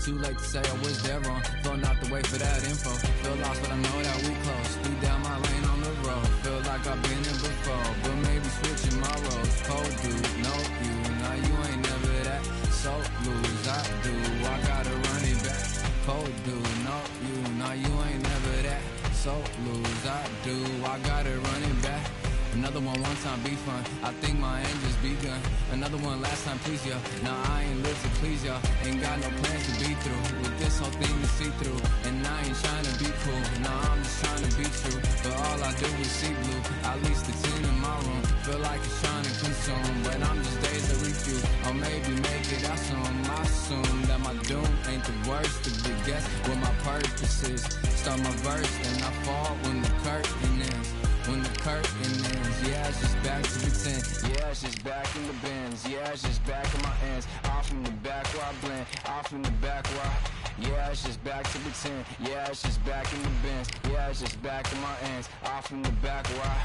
Too late to say I was there wrong. Feel not the way for that info. Feel lost, but I know that we close. Speed down my lane on the road. Feel like I've been here before, but maybe switching my roles. Cold dude, no you. Now you ain't never that. So lose, I do. I gotta run it back. Cold dude, no you. Now you ain't never that. So lose, I do. I gotta run it back. Another one time be fun. I think my end just begun. Another one last time please ya. Now I ain't live to please ya. Ain't got no plans to be through with this whole thing to see through. And I ain't trying to be cool. Nah, I'm just trying to be true. But all I do is see blue. At least the 10 in my room. Feel like it's trying to consume, but I'm just days to refuse. Or maybe make it out soon. I assume that my doom ain't the worst. To be guess what my purpose is. Start my verse, then I fall when the curtain ends. When the curtain ends, yeah, it's just back to pretend. Yeah, it's just back in the bins. Yeah, it's just back in my ends. Off in the back where I blend. Off in the back where yeah, it's just back to pretend. Yeah, it's just back in the bins. Yeah, it's just back in my ends. Off in the back where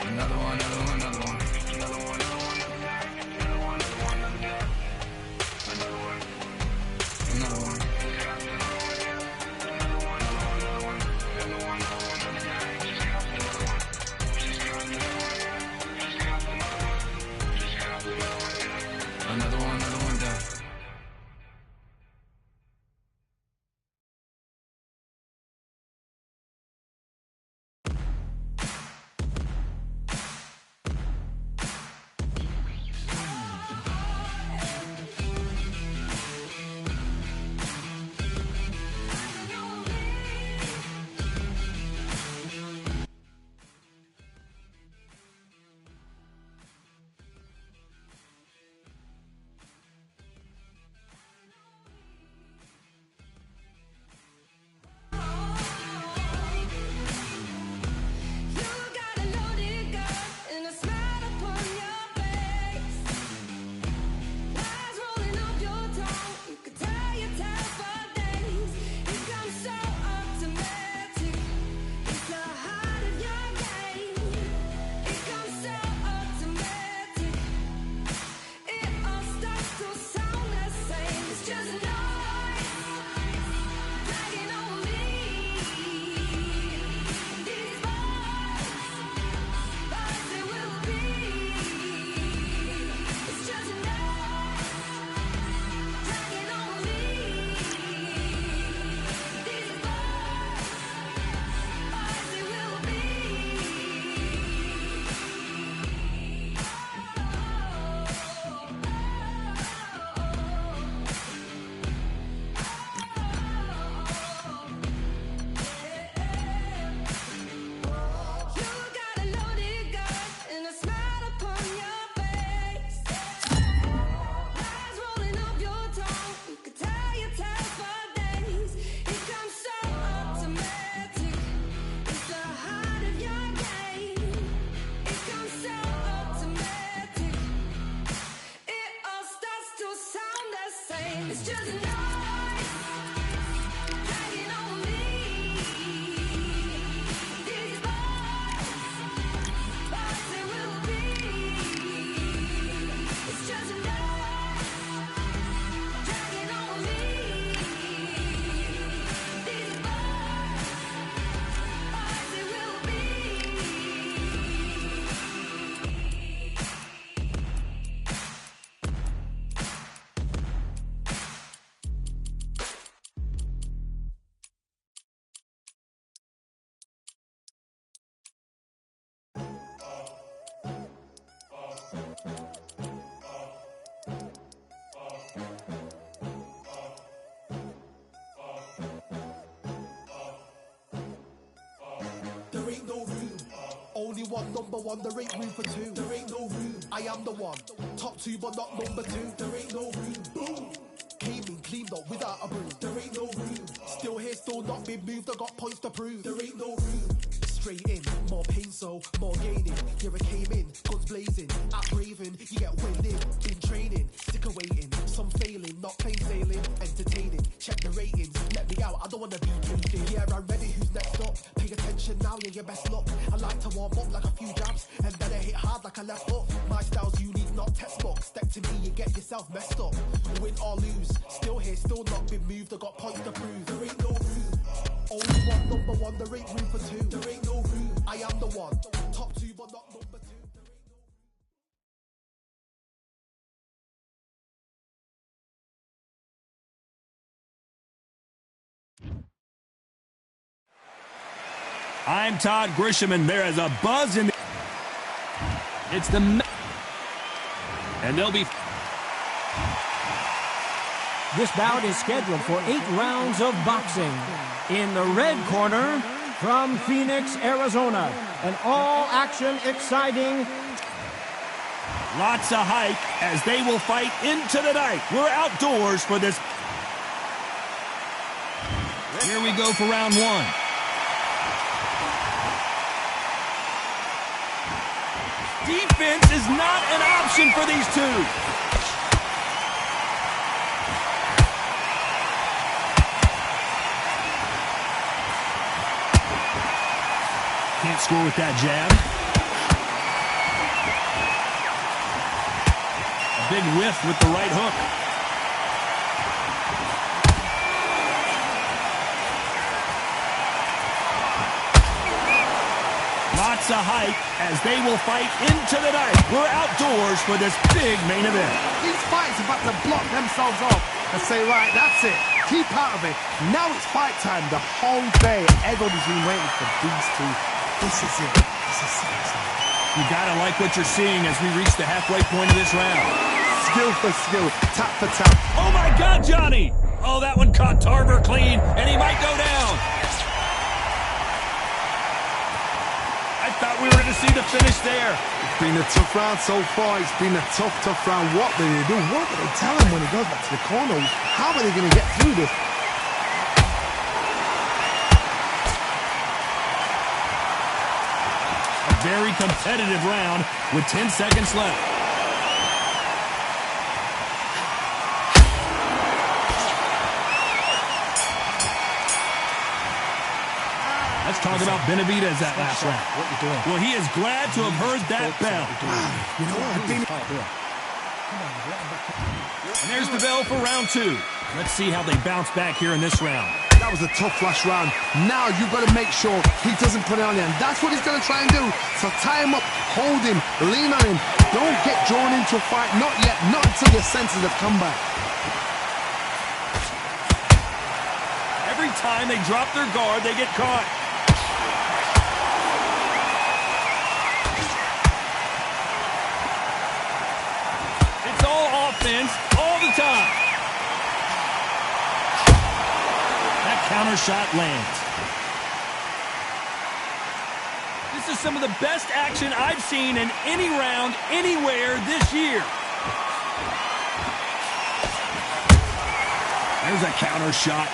another one, another one, another one. Another one, another one, another one, another one, another one. Another one. Another one down. There ain't no room. Only one number one, there ain't room for two. There ain't no room. I am the one. Top two, but not number two. There ain't no room. Boom. Came in clean up without a broom. There ain't no room. Still here, still not been moved. I got points to prove. There ain't no room. Straight in, more pain, so more gaining. Here I came in, guns blazing, at Raven, you get winded. In training, sick of waiting, some failing, not plain sailing, entertaining. Check the ratings, let me out, I don't wanna be caging. Yeah, I'm ready, who's next up? Pay attention now, yeah, your best luck. I like to warm up like a few jabs, and then I hit hard like a left hook. My style's unique, not textbook. Step to me, you get yourself messed up. Win or lose, still here, still not been moved. I got points to prove. There ain't no room. Only one, number one. There ain't room for two. There ain't no room. I am the one. Top two, but not number two. I'm Todd Grisham, and there is a buzz in the... It's the... And they'll be... This bout is scheduled for 8 rounds of boxing. In the red corner, from Phoenix, Arizona, an all-action, exciting... Lots of hype as they will fight into the night. We're outdoors for this. Here we go for round 1. Defense is not an option for these two. Can't score with that jab. A big whiff with the right hook. Lots of hype as they will fight into the night. We're outdoors for this big main event. These fights are about to block themselves off and say, right, that's it. Keep out of it. Now it's fight time. The whole day, everybody's been waiting for these two. This is it. This is it. You gotta like what you're seeing as we reach the halfway point of this round. Skill for skill, tap for tap. Oh my God, Johnny! Oh, that one caught Tarver clean, and he might go down. I thought we were going to see the finish there. It's been a tough round so far. It's been a tough round. What do they do? What do they tell him when he goes back to the corner? How are they going to get through this? A very competitive round with 10 seconds left. Let's talk about Benavidez that last round. What you doing? Well, he is glad to have heard that bell. You know what? And there's the bell for round 2. Let's see how they bounce back here in this round. That was a tough last round. Now you've got to make sure he doesn't put it on you. And that's what he's going to try and do. So tie him up, hold him, lean on him. Don't get drawn into a fight. Not yet. Not until your senses have come back. Every time they drop their guard, they get caught. Offense all the time. That counter shot lands. This is some of the best action I've seen in any round anywhere this year. There's a counter shot.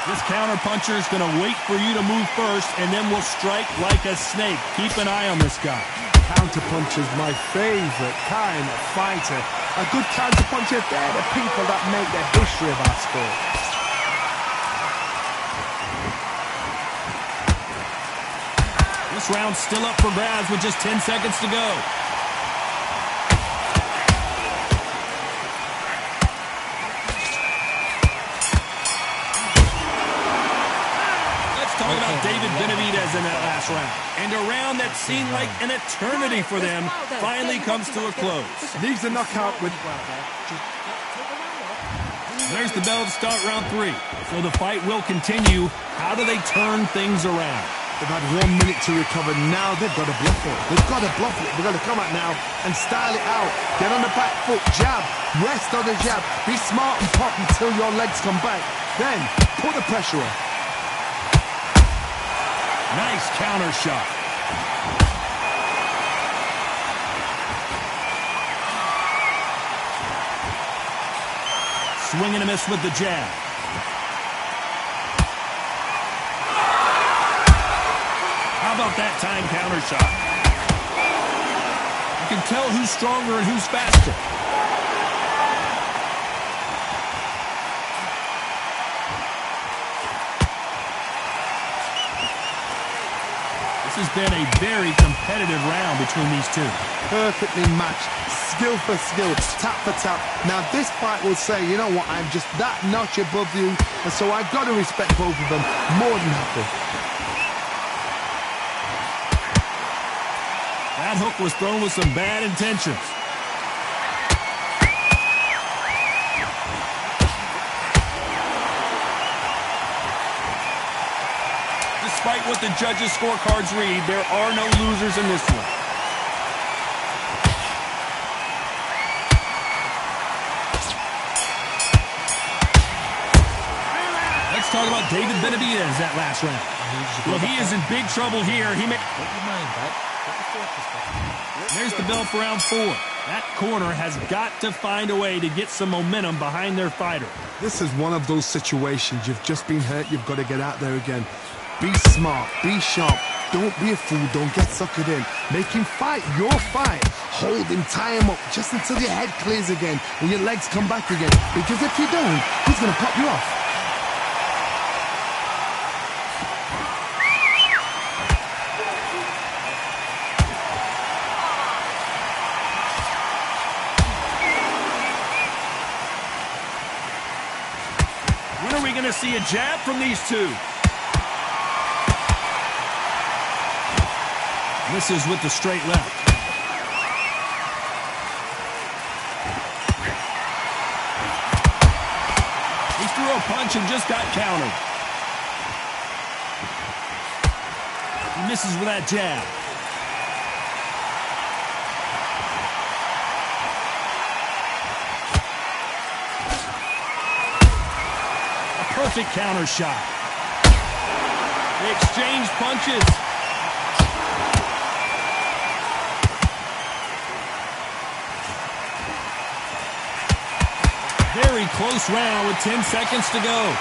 This counter-puncher is going to wait for you to move first, and then will strike like a snake. Keep an eye on this guy. Counter-puncher is my favorite kind of fighter. A good counter-puncher, they're the people that make the history of our sport. This round's still up for grabs with just 10 seconds to go. Talk about David Benavidez in that last round. And a round that seemed like an eternity for them finally comes to a close. Needs a knockout with... There's the bell to start round 3. So the fight will continue. How do they turn things around? They've had 1 minute to recover. Now they've got to bluff it. They've got to bluff it. They've got to come out now and style it out. Get on the back foot, jab, rest on the jab. Be smart and pop until your legs come back. Then put the pressure on. Nice counter shot. Swing and a miss with the jab. How about that time counter shot? You can tell who's stronger and who's faster. has been a very competitive round between these two. Perfectly matched, skill for skill, tap for tap. Now this fight will say, you know what, I'm just that notch above you, and so I've got to respect both of them more than happy. That hook was thrown with some bad intentions. Despite what the judges' scorecards read, there are no losers in this one. Let's talk about David Benavidez that last round. Well, he is in big trouble here. There's the bell for round 4. That corner has got to find a way to get some momentum behind their fighter. This is one of those situations. You've just been hurt. You've got to get out there again. Be smart. Be sharp. Don't be a fool. Don't get suckered in. Make him fight your fight. Hold him. Tie him up just until your head clears again and your legs come back again. Because if you don't, he's going to pop you off. When are we going to see a jab from these two? Misses with the straight left. He threw a punch and just got countered. He misses with that jab. Perfect counter shot. They exchange punches. Very close round with 10 seconds to go.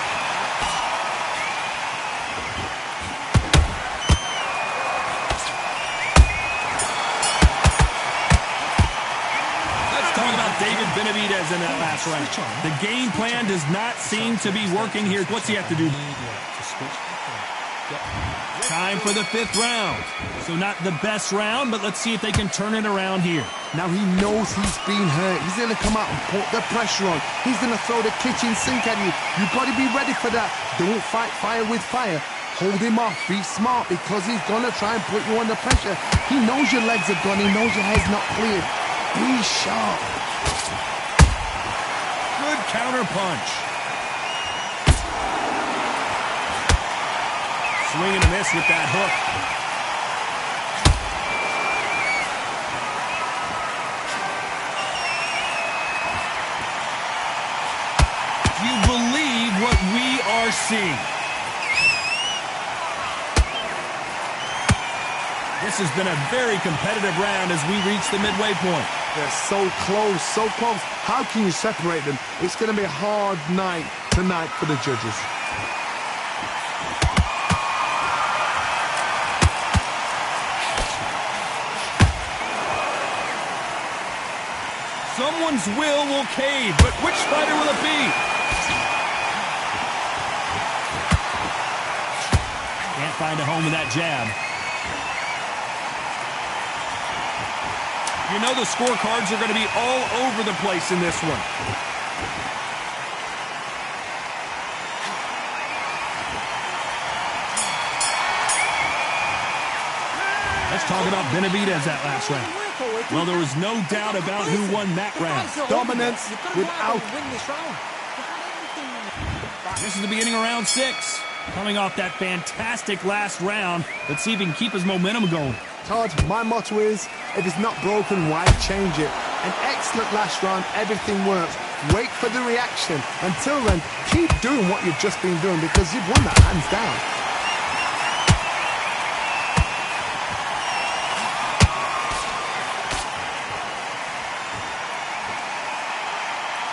David Benavidez in that last round. The game plan does not seem to be working here. What's he have to do? Time for the 5th round. So not the best round, but let's see if they can turn it around here. Now he knows he's been hurt. He's going to come out and put the pressure on. He's going to throw the kitchen sink at you. You've got to be ready for that. Don't fight fire with fire. Hold him off. Be smart because he's going to try and put you under pressure. He knows your legs are gone. He knows your head's not cleared. Be sharp. Good counter punch. Swing and a miss with that hook. Do you believe what we are seeing? This has been a very competitive round as we reach the midway point. They're so close, so close. How can you separate them? It's going to be a hard night tonight for the judges. Someone's will cave, but which fighter will it be? Can't find a home with that jab. You know the scorecards are going to be all over the place in this one. Let's talk about Benavidez that last round. Well, there was no doubt about who won that round. Dominance without... This is the beginning of round 6. Coming off that fantastic last round. Let's see if he can keep his momentum going. Todd, my motto is, if it's not broken, why change it? An excellent last round, everything works. Wait for the reaction. Until then, keep doing what you've just been doing because you've won that hands down.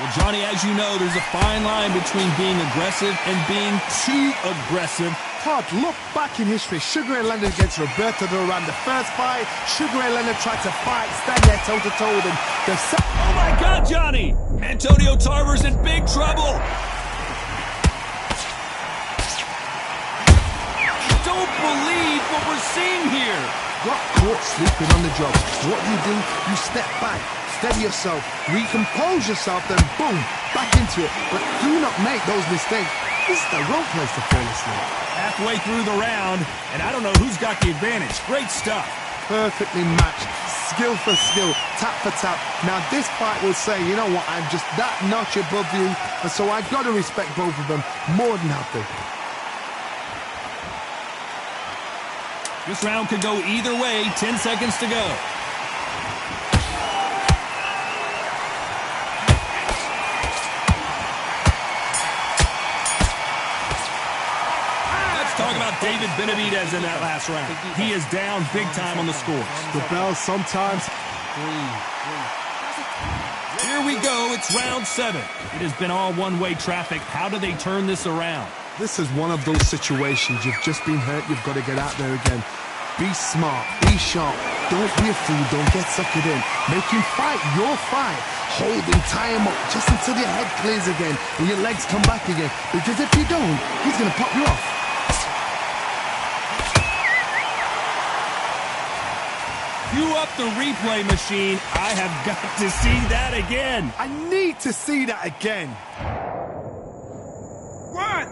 Well, Johnny, as you know, there's a fine line between being aggressive and being too aggressive. Todd, look back in history. Sugar Ray Leonard against Roberto Duran. The first fight, Sugar Ray Leonard tried to fight, stand there toe-to-toe with him. Oh, my God, Johnny! Antonio Tarver's in big trouble. Don't believe what we're seeing here. Got caught sleeping on the job. What do? You step back, steady yourself, recompose yourself, then boom, back into it. But do not make those mistakes. This is the wrong place to fall asleep. Halfway through the round, and I don't know who's got the advantage. Great stuff. Perfectly matched, skill for skill, tap for tap. Now this fight will say, you know what, I'm just that notch above you, and so I've got to respect both of them more than happy. This round could go either way. 10 seconds to go. Talk about David Benavidez in that last round. He is down big time on the scores. The bell sometimes. Here we go. It's round 7. It has been all one-way traffic. How do they turn this around? This is one of those situations. You've just been hurt. You've got to get out there again. Be smart. Be sharp. Don't be a fool. Don't get suckered in. Make him fight your fight. Hold him, tie him up just until your head clears again and your legs come back again. Because if you don't, he's going to pop you off. Cue up the replay machine. I have got to see that again. I need to see that again. 1,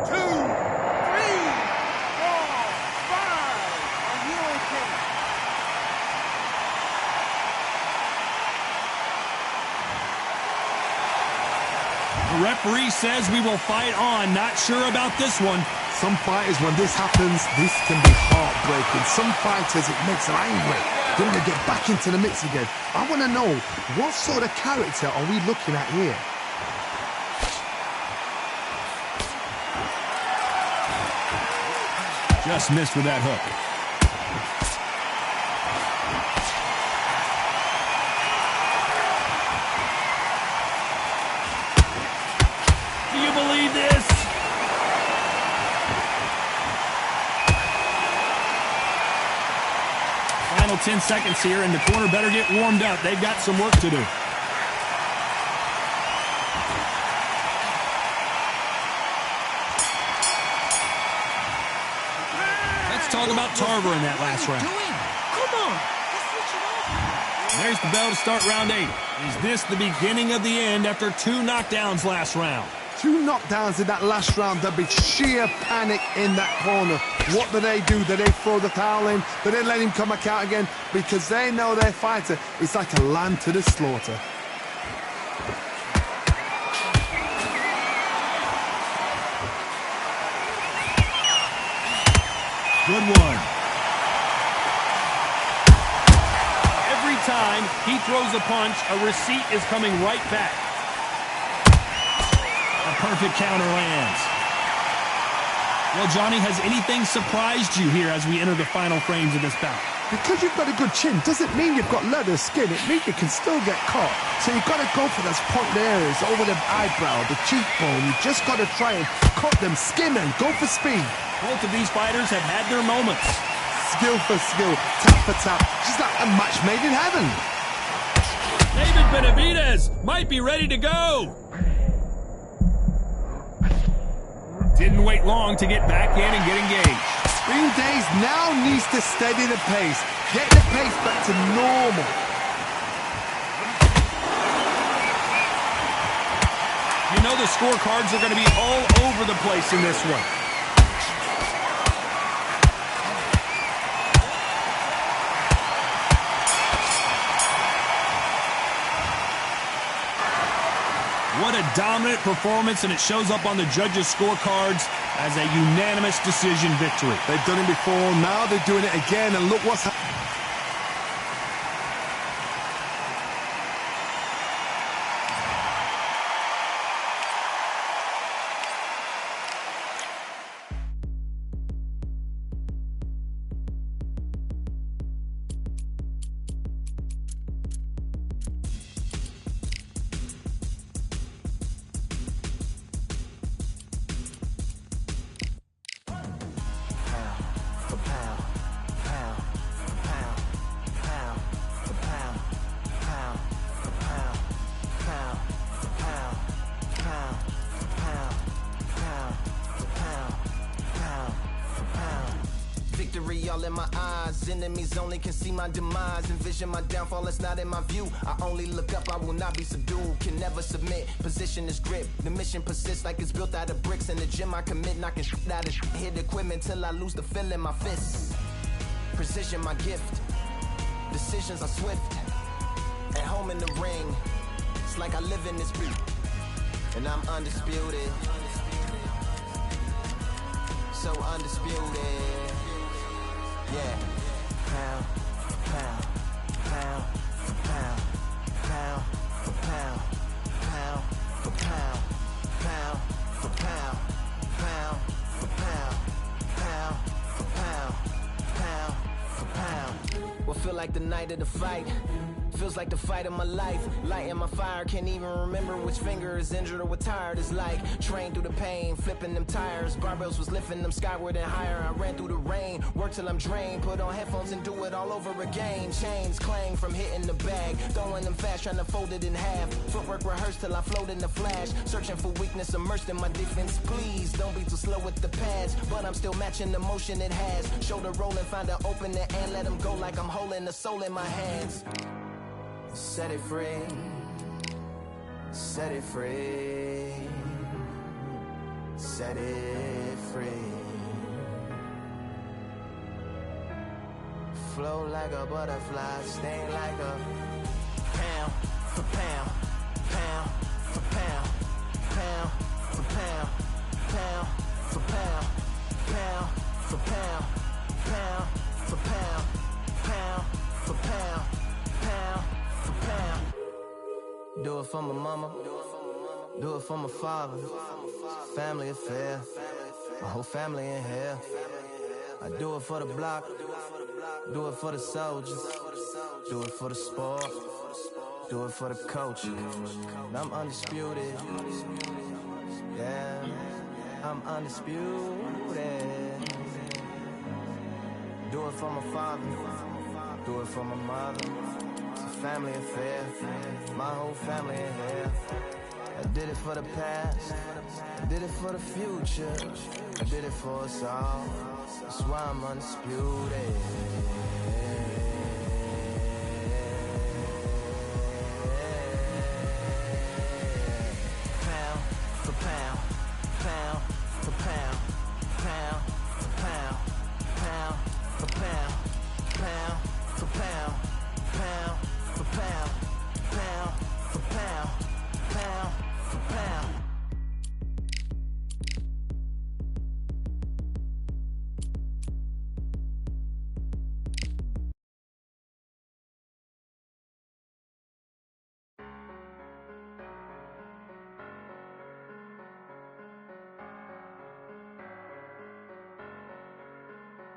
2, 3, 4, 5. Are you okay? The referee says we will fight on. Not sure about this one. Some fighters, when this happens, this can be heartbreaking. Some fighters, it makes them angry. They want to get back into the mix again. I want to know, what sort of character are we looking at here? Just missed with that hook. Do you believe this? Final 10 seconds here, and the corner better get warmed up. They've got some work to do. Let's talk about Tarver in that last round. Come on. There's the bell to start round 8. Is this the beginning of the end after 2 knockdowns last round? 2 knockdowns in that last round. There'll be sheer panic in that corner. What do? Do they throw the towel in? Do they let him come back out again? Because they know their fighter is like a lamb to the slaughter. Good one. Every time he throws a punch, a receipt is coming right back. A perfect counter lands. Well, Johnny, has anything surprised you here as we enter the final frames of this bout? Because you've got a good chin doesn't mean you've got leather skin. It means you can still get caught. So you've got to go for those pointed areas over the eyebrow, the cheekbone. You just got to try and cut them, skim them, go for speed. Both of these fighters have had their moments. Skill for skill, tap for tap, just like a match made in heaven. David Benavidez might be ready to go. Didn't wait long to get back in and get engaged. Green Days now needs to steady the pace, get the pace back to normal. You know the scorecards are going to be all over the place in this one. What a dominant performance, and it shows up on the judges' scorecards as a unanimous decision victory. They've done it before, now they're doing it again, and look what's happening. victory all in my eyes. Enemies only can see my demise. Envision my downfall, it's not in my view. I only look up, I will not be subdued. Can never submit, position is grip. The mission persists like it's built out of bricks. In the gym I commit, knocking shit out of shit. Hit equipment till I lose the feel in my fists. Precision my gift. Decisions are swift. At home in the ring, it's like I live in this beat. And I'm undisputed. So undisputed. Yeah. Pound for pound, pound for pound, pound for pound, pound for pound, pound for pound, pound for pound, pound for pound, pound for pound. What feel like the night of the fight? Feels like the fight of my life. Lighting my fire, can't even remember which finger is injured or what tired is like. Train through the pain, flipping them tires. Barbells was lifting them skyward and higher. I ran through the rain, work till I'm drained. Put on headphones and do it all over again. Chains clang from hitting the bag. Throwing them fast, trying to fold it in half. Footwork rehearsed till I float in the flash. Searching for weakness, immersed in my defense. Please, don't be too slow with the pads. But I'm still matching the motion it has. Shoulder rolling, find an opening and let them go like I'm holding the soul in my hands. Set it free, set it free, set it free. Flow like a butterfly, sting like a pound for pound, pound for pound, pound for pound, pound for pound, pound for pound, pound for pound, pound for pound, pound. Do it for my mama, do it for my father. Family affair, my whole family in here. I do it for the block, do it for the soldiers, do it for the sport, do it for the culture. I'm undisputed, yeah, I'm undisputed. Do it for my father, do it for my mother. Family affair, my whole family in here. I did it for the past, I did it for the future, I did it for us all. That's why I'm undisputed. Pound for pound, pound for pound, pound for pound, pound for pound, pound for pound, pound. Pound, pound for pound, pound for pound.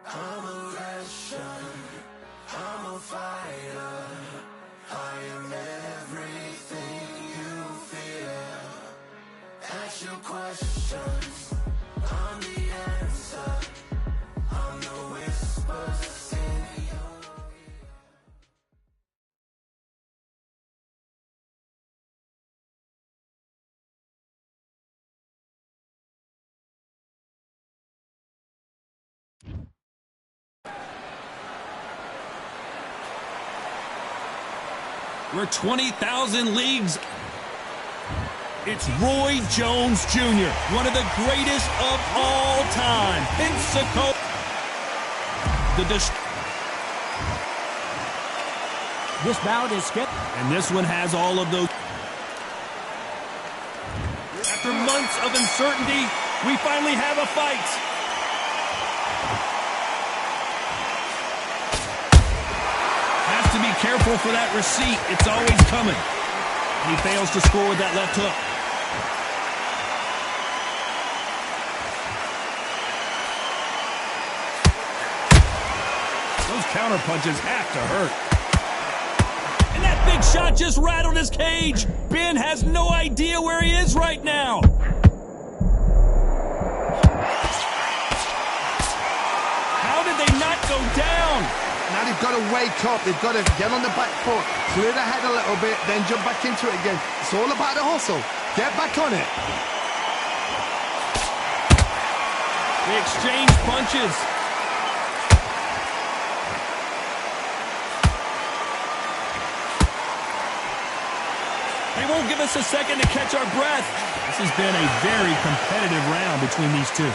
I'm a Russian, I'm a fighter. I am everything you fear. Ask your questions, I'm the answer. I'm the whispers in your ear. We're 20,000 leagues. It's Roy Jones Jr., one of the greatest of all time. Pensacola. This bout is scheduled. And this one has all of those. After months of uncertainty, we finally have a fight. To be careful for that receipt. It's always coming. He fails to score with that left hook. Those counter punches have to hurt. And that big shot just rattled his cage. Ben has no idea where he is right now. How did they not go down? Now they've got to wake up, they've got to get on the back foot, clear the head a little bit, then jump back into it again. It's all about the hustle. Get back on it. They exchange punches. won't give us a second to catch our breath. This has been a very competitive round between these two.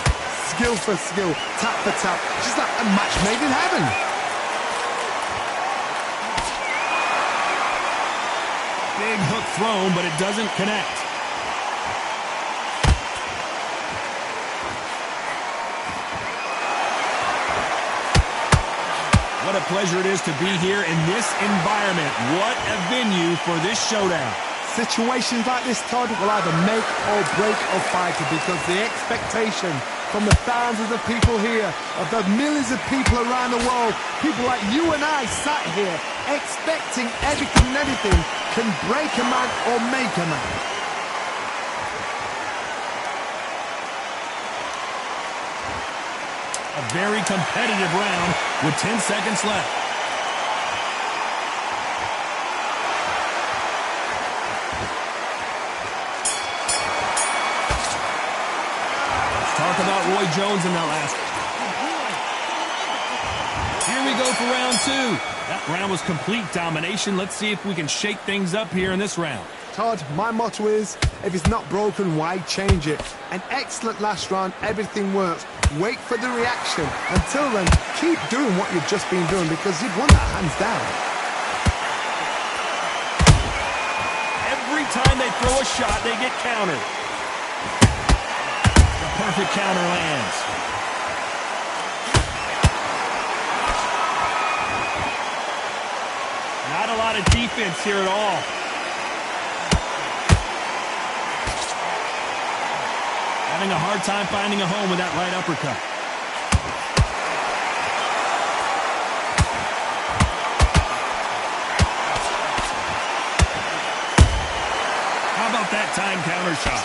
Skill for skill, tap for tap, just like a match made in heaven. Big hook thrown, but it doesn't connect. What a pleasure it is to be here in this environment. What a venue for this showdown. Situations like this, Todd, will either make or break a fighter because the expectation from the thousands of people here, of the millions of people around the world, people like you and I sat here expecting everything and anything can break a man or make a man. A very competitive round with 10 seconds left. Let's talk about Roy Jones in that last one. Here we go for round two. That round was complete domination. Let's see if we can shake things up here in this round. Todd, my motto is, if it's not broken, why change it? An excellent last round, everything works. Wait for the reaction. Until then, keep doing what you've just been doing because you've won that hands down. Every time they throw a shot, they get countered. The perfect counter lands. Not a lot of defense here at all. Having a hard time finding a home with that right uppercut. How about that time counter shot?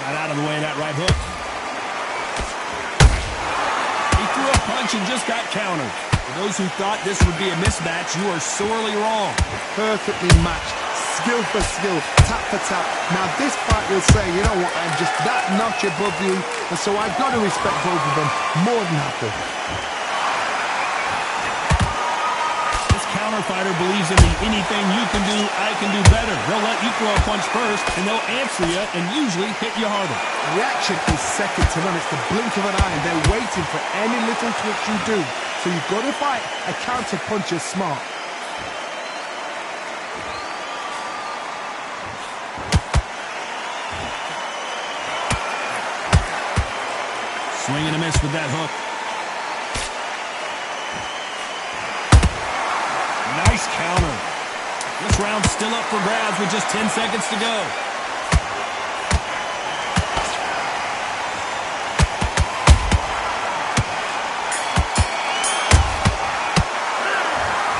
Got out of the way of that right hook. He threw a punch and just got countered. For those who thought this would be a mismatch, you are sorely wrong. Perfectly matched. Skill for skill, tap for tap. Now this fight will say, you know what, I'm just that notch above you, and so I've got to respect both of them more than happy. This counter fighter believes in the anything you can do, I can do better. They'll let you throw a punch first, and they'll answer you and usually hit you harder. Reaction is second to none. It's the blink of an eye, and they're waiting for any little twitch you do. So you've got to fight a counter puncher smart. Swing and a miss with that hook. Nice counter. This round's still up for grabs with just 10 seconds to go.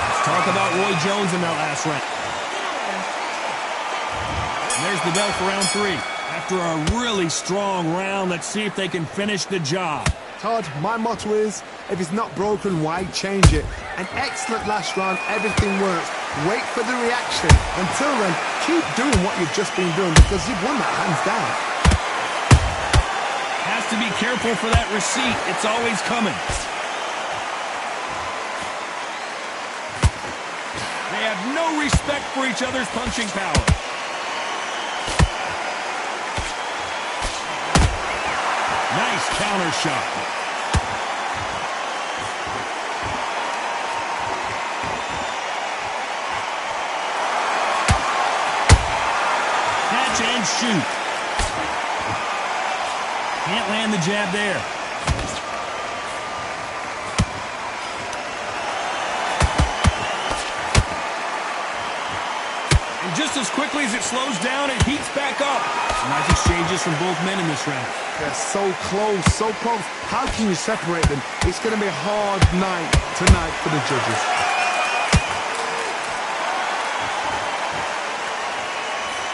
Let's talk about Roy Jones in that last round. And there's the bell for round three. After a really strong round, let's see if they can finish the job. Todd, my motto is, if it's not broken, why change it? An excellent last round, everything works. Wait for the reaction. Until then, keep doing what you've just been doing because you've won that hands down. Has to be careful for that receipt. It's always coming. They have no respect for each other's punching power. Nice counter shot. Catch and shoot. Can't land the jab there. And just as quickly as it slows down, it heats back up. Some nice exchanges from both men in this round. They're so close, so close. How can you separate them? It's going to be a hard night tonight for the judges.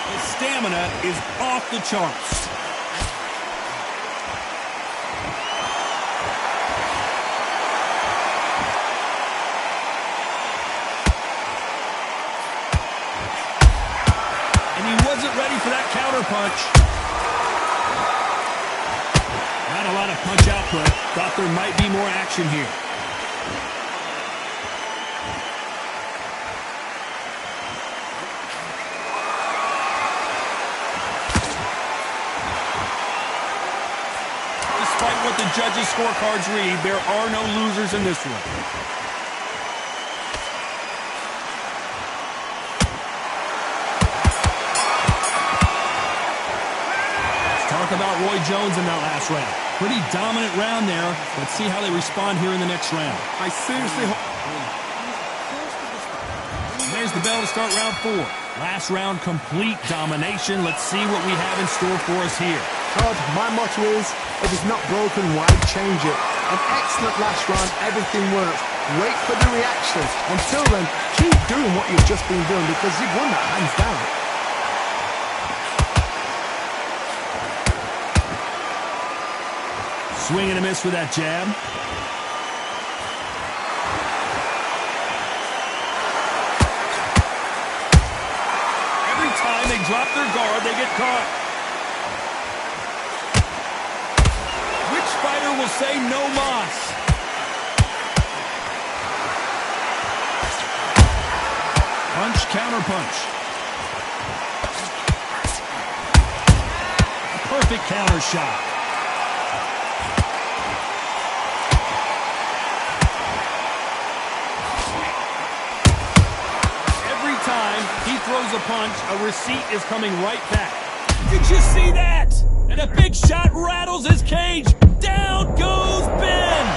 His stamina is off the charts. And he wasn't ready for that counter punch. Not a lot of punch output. Thought there might be more action here. despite what the judges' scorecards read, there are no losers in this one. Talk about Roy Jones in that last round. Pretty dominant round there. Let's see how they respond here in the next round. I seriously hope... There's the bell to start round 4. Last round, complete domination. Let's see what we have in store for us here. Todd, my motto is, if it's not broken, why change it? An excellent last round, everything works. Wait for the reaction. Until then, keep doing what you've just been doing because you've won that hands down. Swing and a miss with that jab. Every time they drop their guard, they get caught. Which fighter will say no mas? Punch, counter punch. A perfect counter shot. He throws a punch, a receipt is coming right back. Did you see that? And a big shot rattles his cage. Down goes Ben.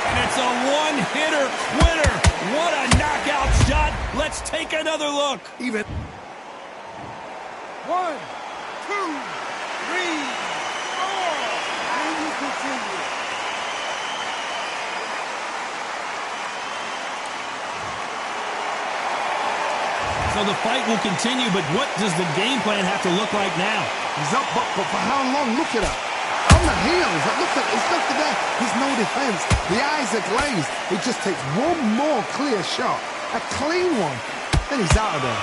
And it's a one-hitter winner. What a knockout shot. Let's take another look. Even 1, 2, 3, 4. And you continue. So the fight will continue, but what does the game plan have to look like now? he's up, but for how long? Look at that. On the heels. Look at that. There's no defense. The eyes are glazed. It just takes one more clear shot. A clean one. Then he's out of there.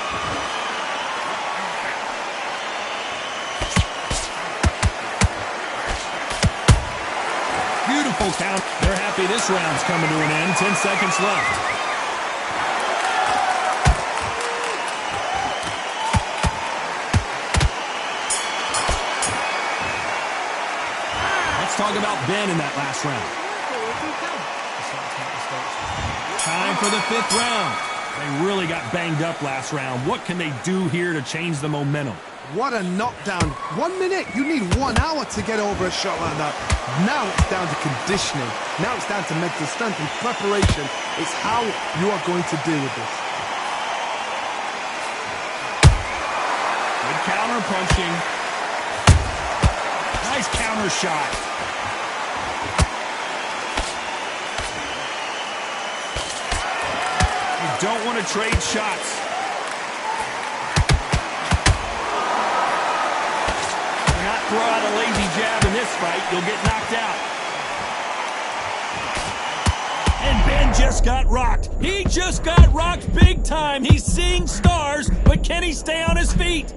Beautiful count. They're happy this round's coming to an end. 10 seconds left. Talk about Ben in that last round. Time for the 5th round. They really got banged up last round. What can they do here to change the momentum? What a knockdown. 1 minute. You need 1 hour to get over a shot like that. Now it's down to conditioning. Now it's down to mental strength and preparation. It's how you are going to deal with this. Good counter punching. Nice counter shot. Don't want to trade shots. Do not throw out a lazy jab in this fight. You'll get knocked out. And Ben just got rocked. He just got rocked big time. He's seeing stars, but can he stay on his feet?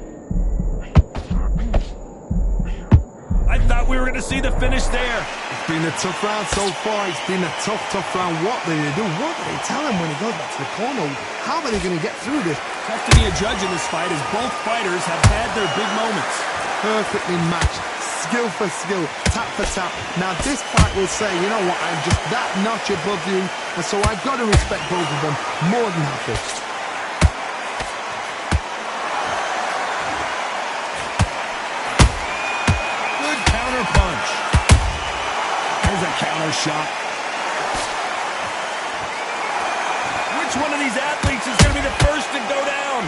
I thought we were going to see the finish there. It's been a tough round so far. It's been a tough round. What do they do? What do they tell him when he goes back to the corner? How are they going to get through this? Tough to be a judge in this fight as both fighters have had their big moments. Perfectly matched. Skill for skill. Tap for tap. Now this fight will say, you know what, I'm just that notch above you. And so I've got to respect both of them more than happy. There's a counter shot. Which one of these athletes is going to be the first to go down?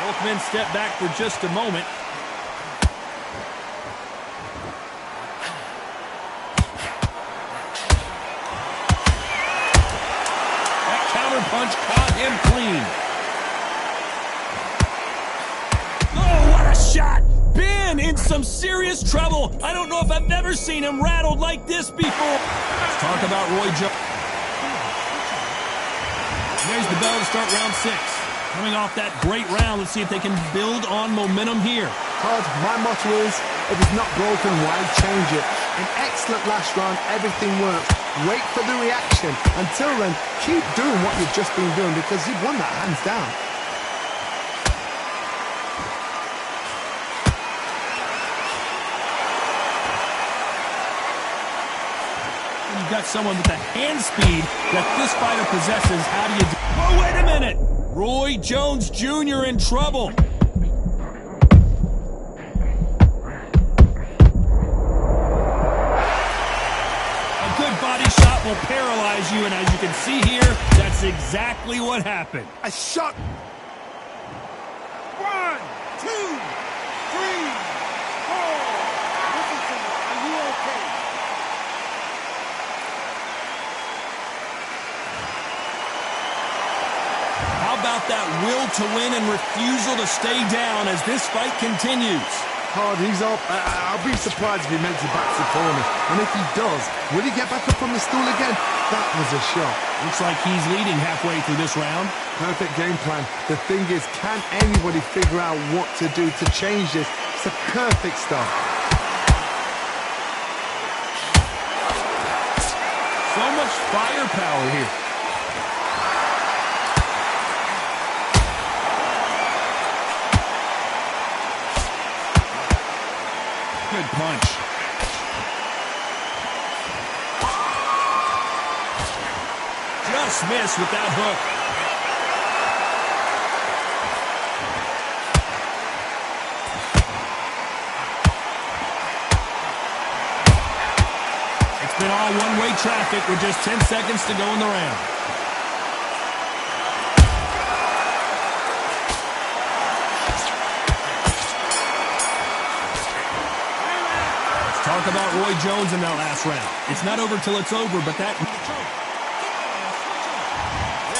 Both men step back for just a moment. That counter punch caught him clean. Shot. Ben in some serious trouble. I don't know if I've ever seen him rattled like this before. Let's talk about Roy Jones. There's the bell to start round 6. Coming off that great round, let's see if they can build on momentum here. Todd, my motto is, if it's not broken, why change it? An excellent last round, everything works. Wait for the reaction. Until then, keep doing what you've just been doing because you've won that hands down. got someone with the hand speed that this fighter possesses, how do you do? Oh, wait a minute! Roy Jones Jr. in trouble. A good body shot will paralyze you, and as you can see here, that's exactly what happened. A shot. 1, 2, 3, 4. Listen to me. Are you okay? How about that will to win and refusal to stay down as this fight continues? Hard, he's up. I'll be surprised if he makes it back to the corner. And if he does, will he get back up from the stool again? That was a shot. Looks like he's leading halfway through this round. Perfect game plan. The thing is, can anybody figure out what to do to change this? It's a perfect start. So much firepower here. Good punch. Just missed with that hook. It's been all one-way traffic with just 10 seconds to go in the round. Talk about Roy Jones in that last round. It's not over till it's over, but that...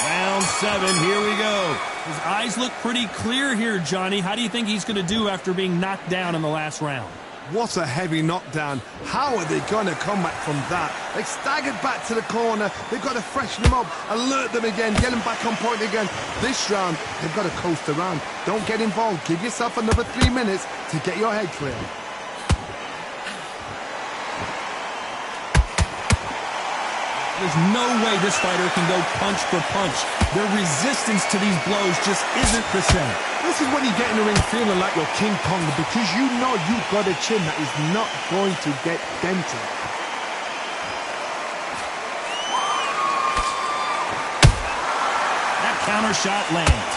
Round 7, here we go. His eyes look pretty clear here, Johnny. How do you think he's going to do after being knocked down in the last round? What a heavy knockdown. How are they going to come back from that? They staggered back to the corner. They've got to freshen them up, alert them again, get them back on point again. This round, they've got to coast around. Don't get involved. Give yourself another 3 minutes to get your head clear. There's no way this fighter can go punch for punch. Their resistance to these blows just isn't the same. This is when you get in the ring feeling like you're King Kong because you know you've got a chin that is not going to get dented. That counter shot lands.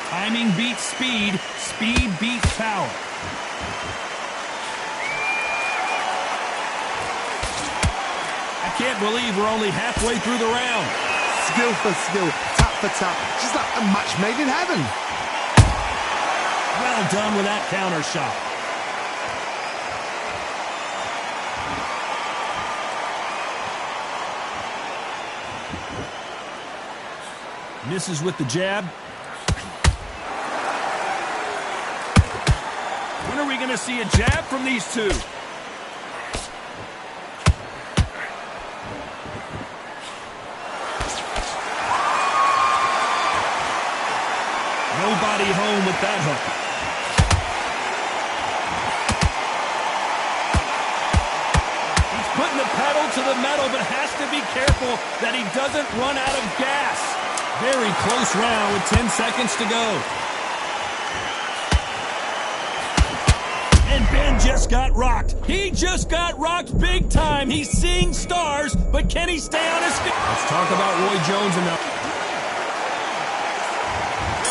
Timing beats speed. Speed beats power. I can't believe we're only halfway through the round. Skill for skill, tap for tap, just like a match made in heaven. Well done with that counter shot. Misses with the jab. When are we going to see a jab from these two? Nobody home with that hook. He's putting the pedal to the metal, but has to be careful that he doesn't run out of gas. Very close round with 10 seconds to go. And Ben just got rocked. He just got rocked big time. He's seeing stars, but can he stay on his feet? Let's talk about Roy Jones and the...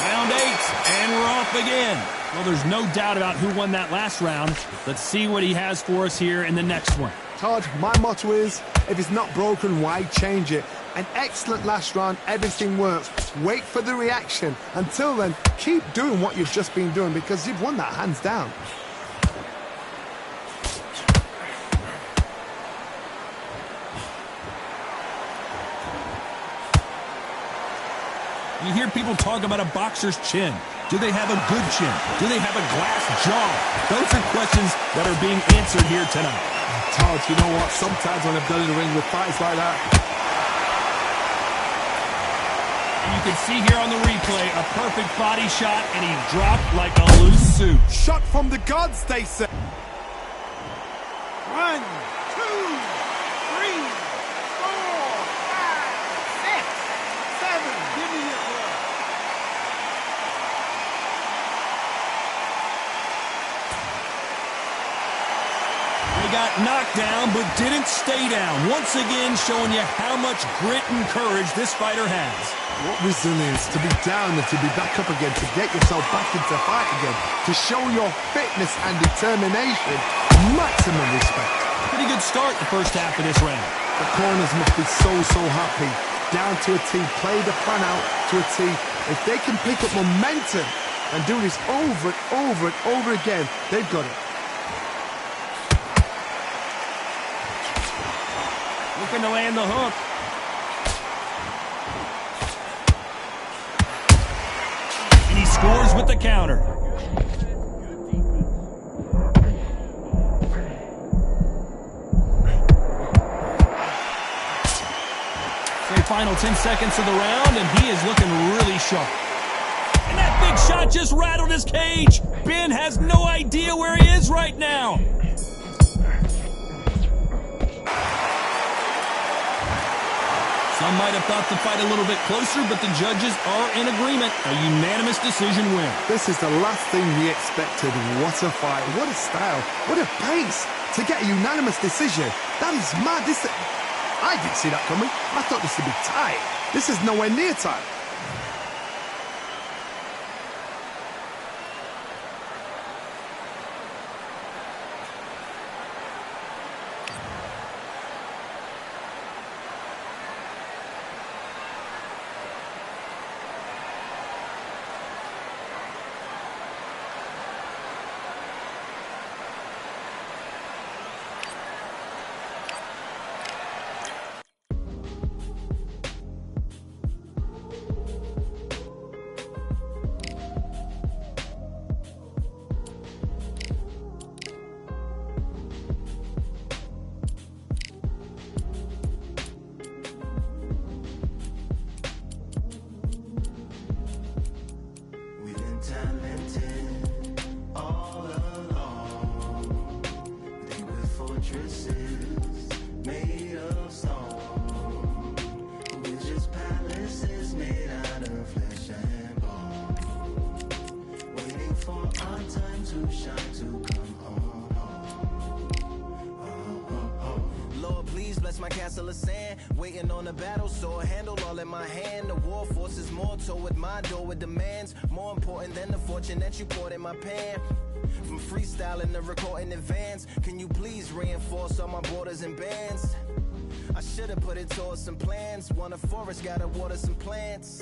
Round 8, and we're off again. Well, there's no doubt about who won that last round. Let's see what he has for us here in the next one. Todd, my motto is, if it's not broken, why change it? An excellent last round, everything works. Wait for the reaction. Until then, keep doing what you've just been doing because you've won that hands down. You hear people talk about a boxer's chin. Do they have a good chin? Do they have a glass jaw? Those are questions that are being answered here tonight. Todd, you know what? Sometimes when I've done in the ring with fights like that. And you can see here on the replay, a perfect body shot, and he dropped like a loose suit. Shot from the gods, they say. 1, 2, 3, 4, 5, 6, 7. Give me your blood. got knocked down but didn't stay down. Once again, showing you how much grit and courage this fighter has. What resilience to be down and to be back up again, to get yourself back into fight again, to show your fitness and determination. Maximum respect. Pretty good start the first half of this round. The corners must be so happy. Down to a T, play the plan out to a T. If they can pick up momentum and do this over and over and over again, they've got it. Looking to land the hook. And he scores with the counter. Say final 10 seconds of the round, and he is looking really sharp. And that big shot just rattled his cage. Ben has no idea where he is right now. Some might have thought the fight a little bit closer, but the judges are in agreement. A unanimous decision win. This is the last thing we expected. What a fight. What a style. What a pace to get a unanimous decision. That is mad. I didn't see that coming. I thought this would be tight. This is nowhere near tight. My castle of sand, waiting on the battle, sword handle all in my hand. The war forces more toward my door with demands more important than the fortune that you poured in my pan. From freestyling to recording advance, can you please reinforce all my borders and bands? I should have put it towards some plans. Want a forest, gotta water some plants.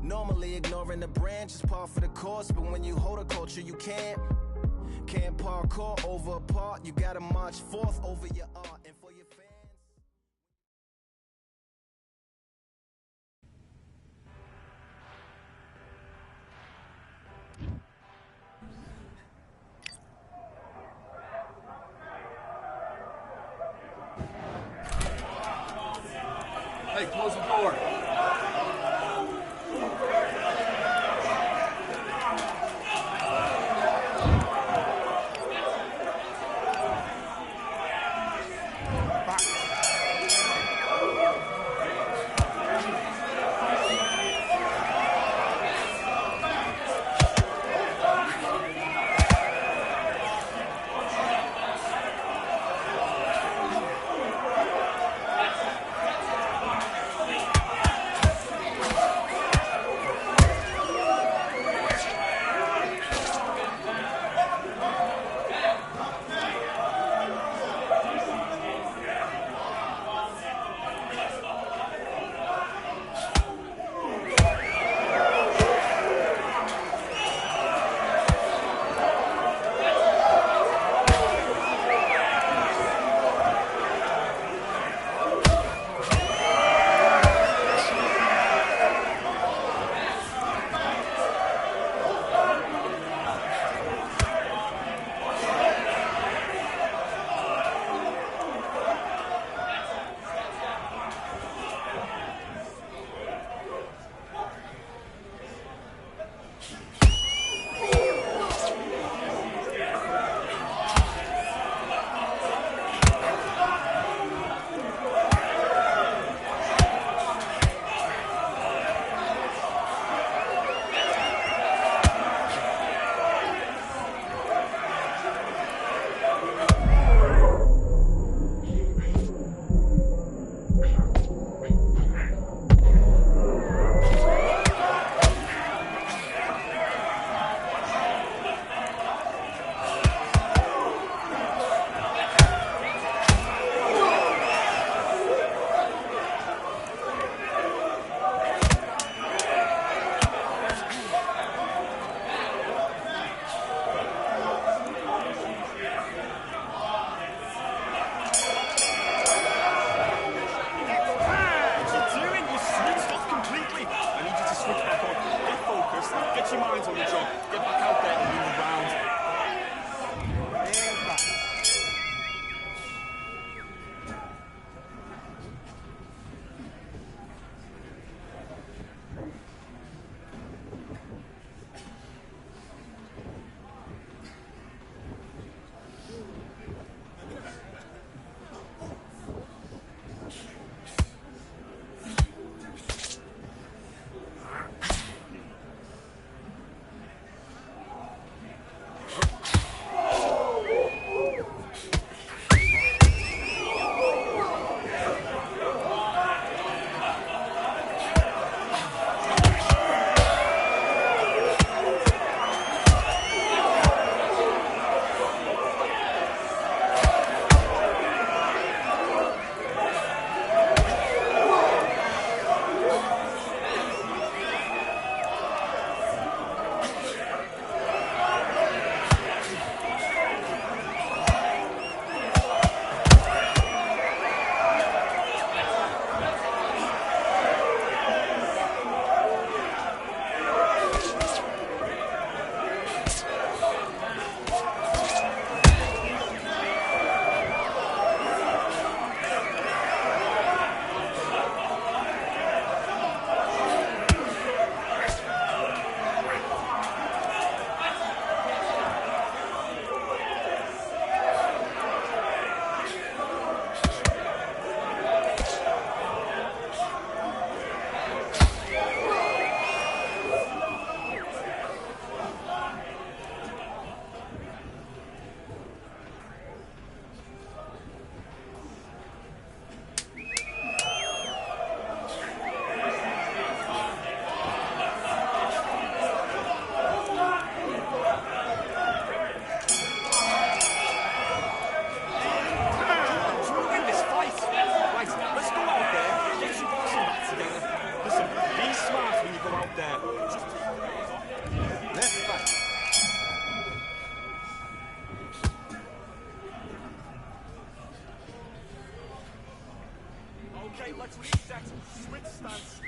Normally ignoring the branch is par for the course, but when you hold a culture you can't parkour over a part. You gotta march forth over your art and for your fans. Hey, close the door. Okay, let's reset. Switch stance.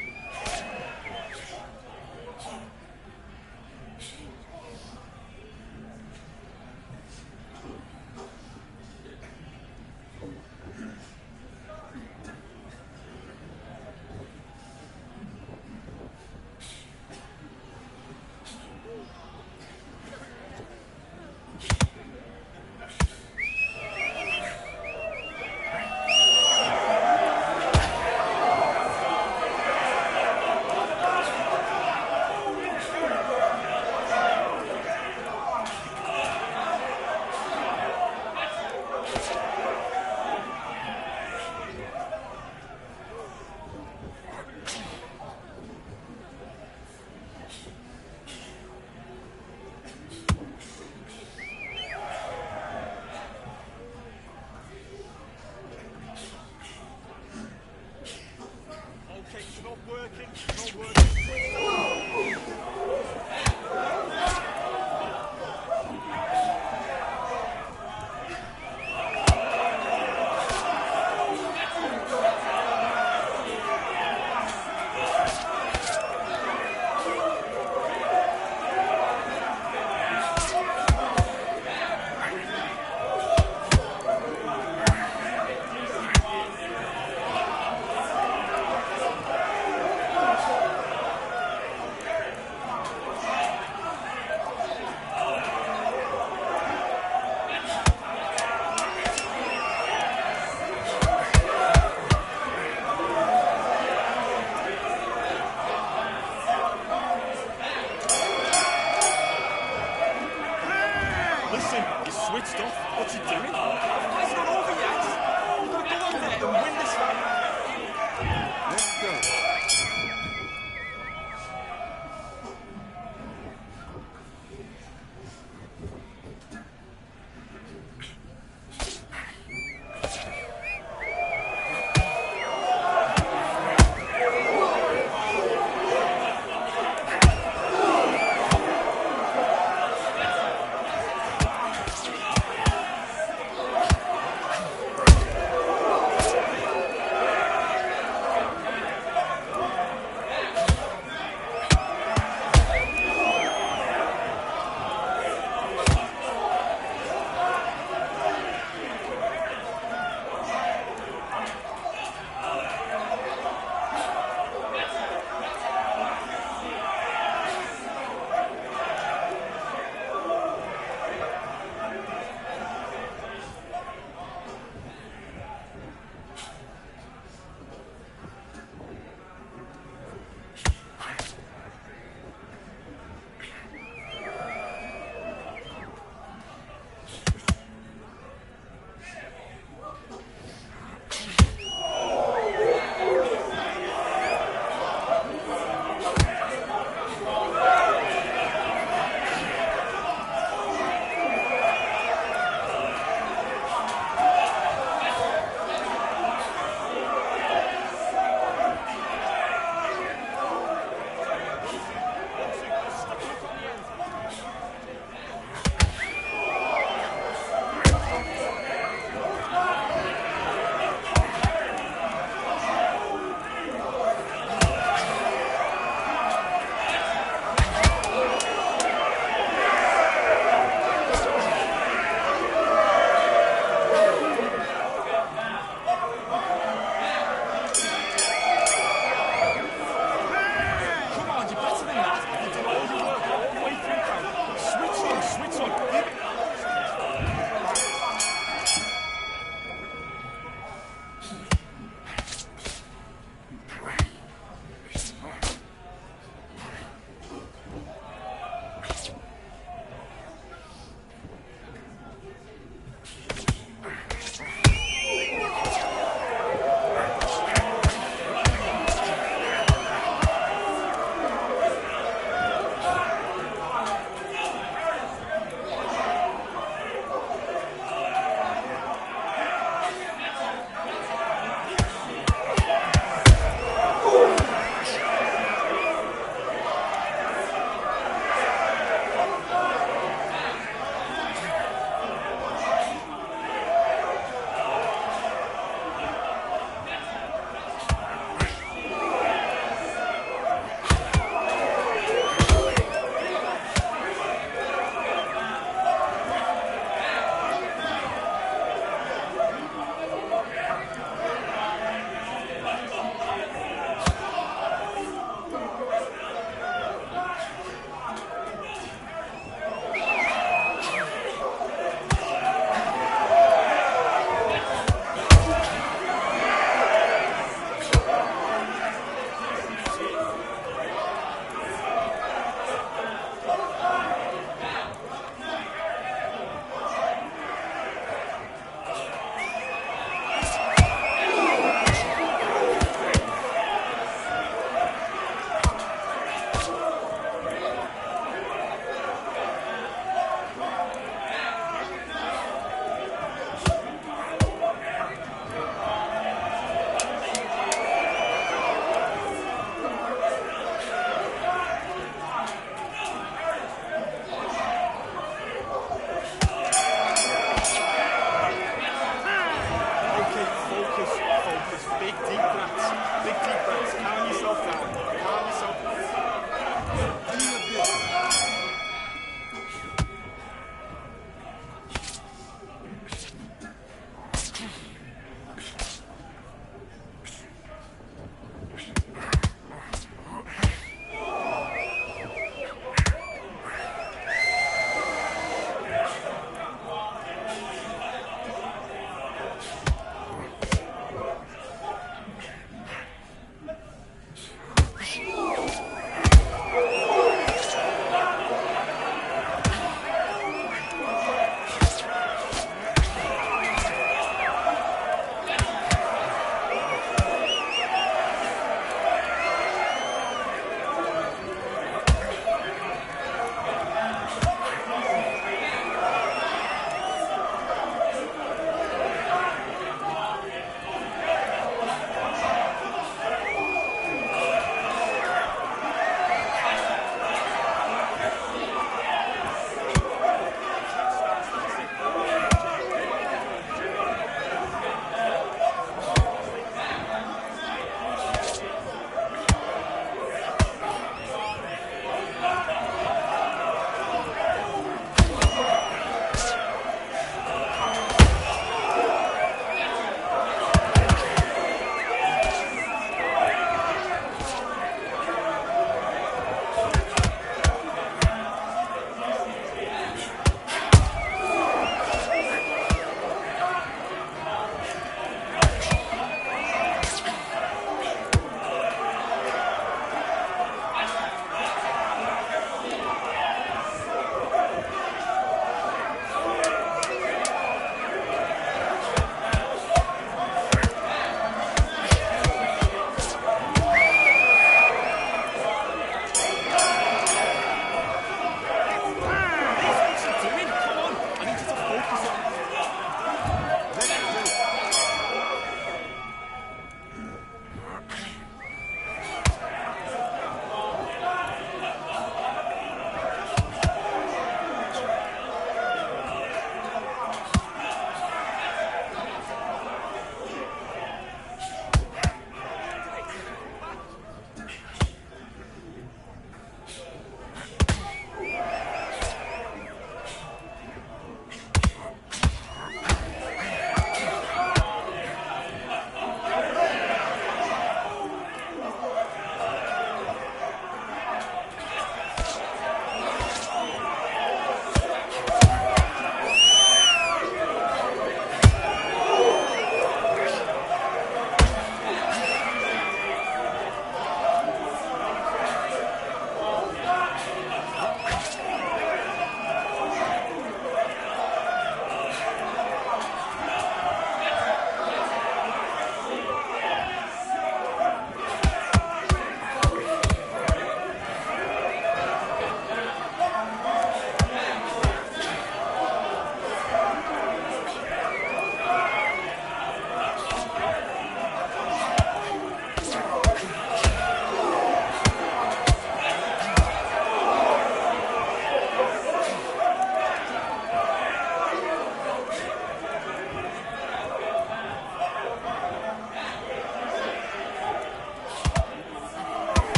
breaths. Big deep breaths. Calm yourself down. Calm yourself down.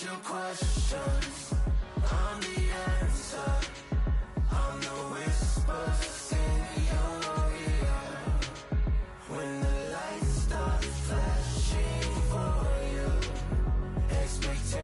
your questions. I'm the answer. I'm the whispers in your ear. When the lights start flashing for you, expectations.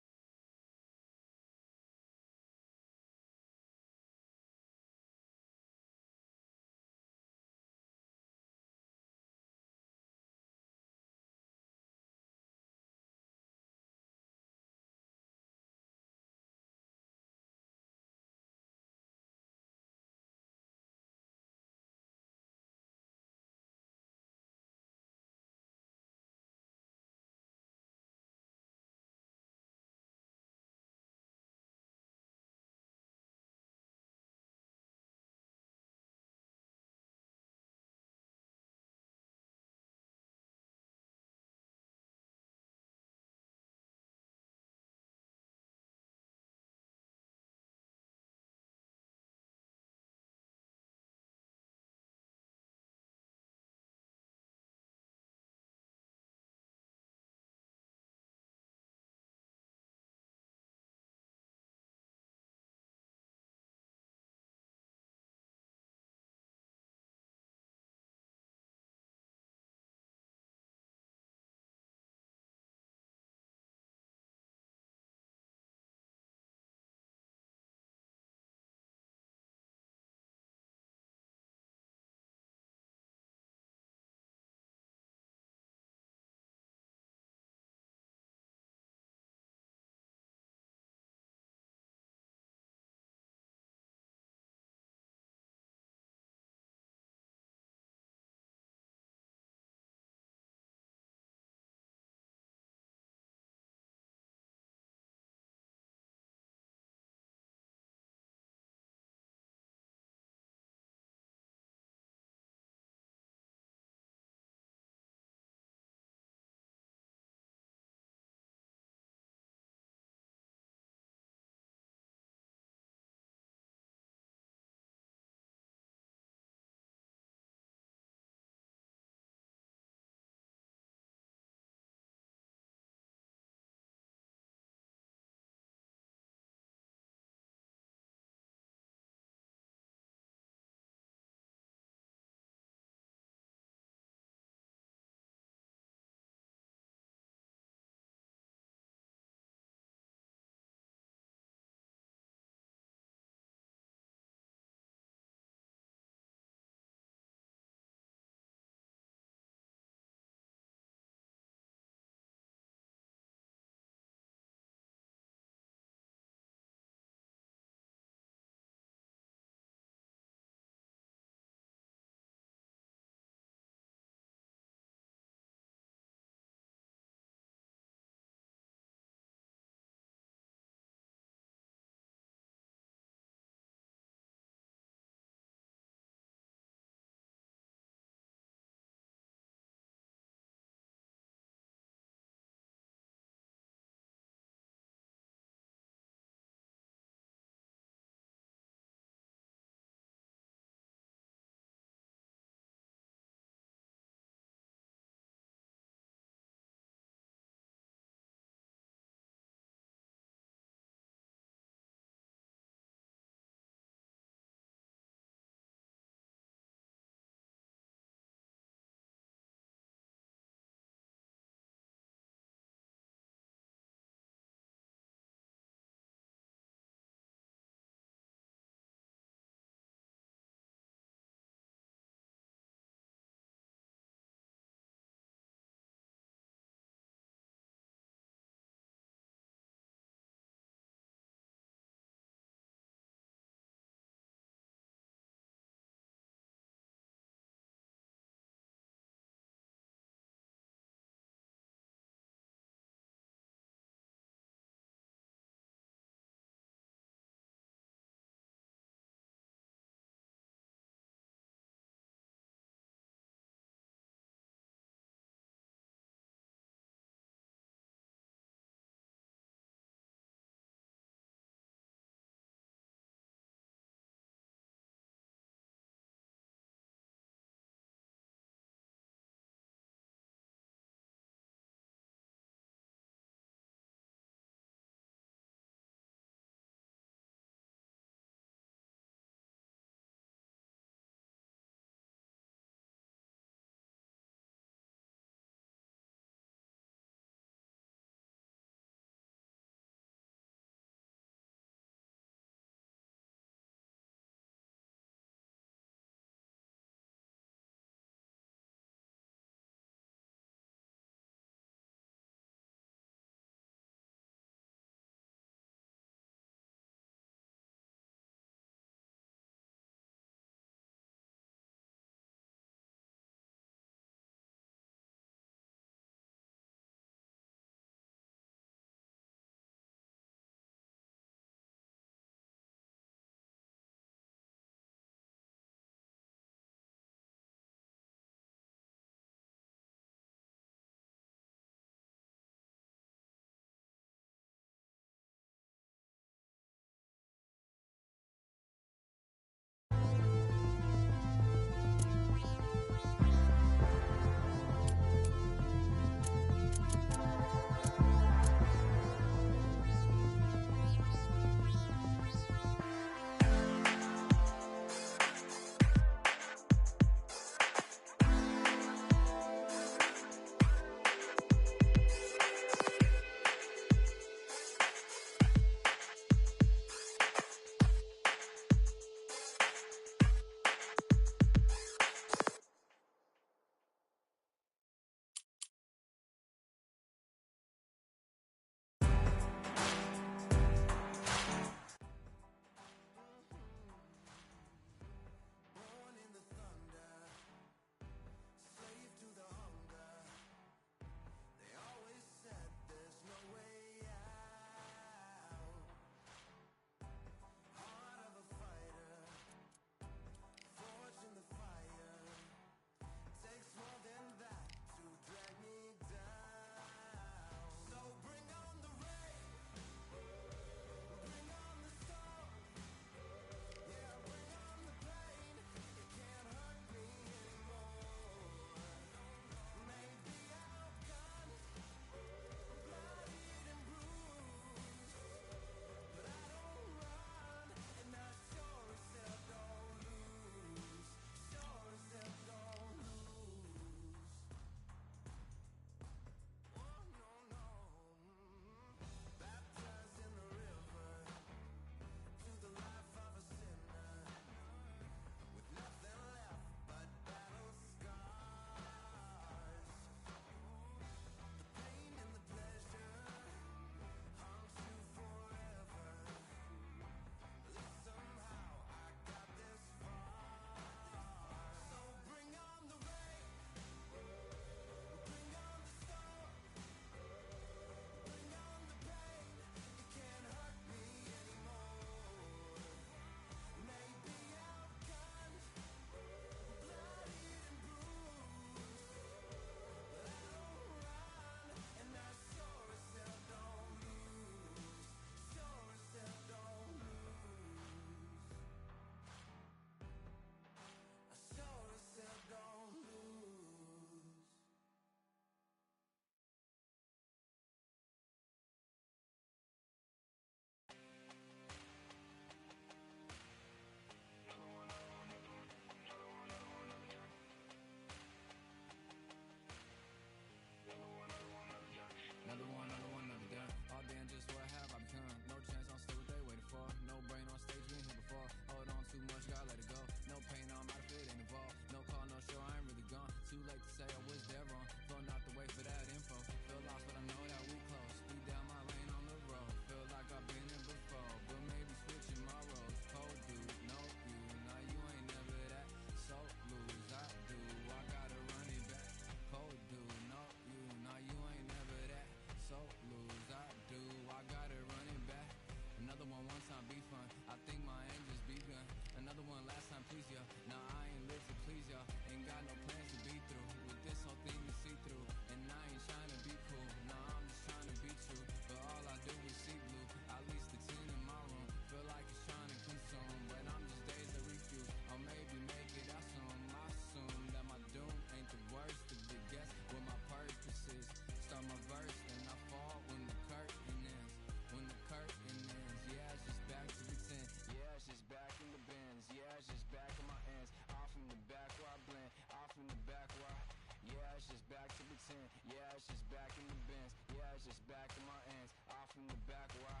it's just back to pretend. Yeah, it's just back in the bins. Yeah, it's just back in my ends. Off in the back, why?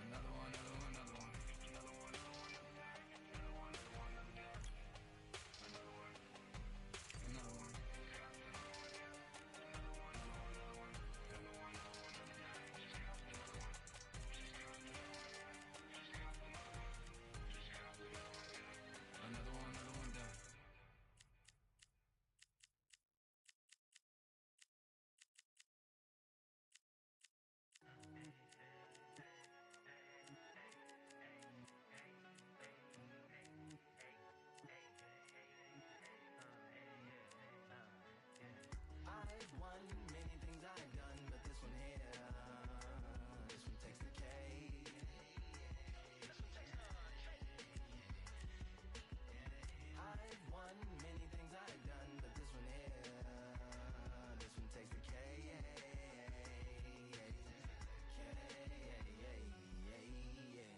Another one, another one, another one. Another one down. I've won many things I've done, but this one here, this one takes the cake. I've won many things I've done, but this one here, this one takes the cake.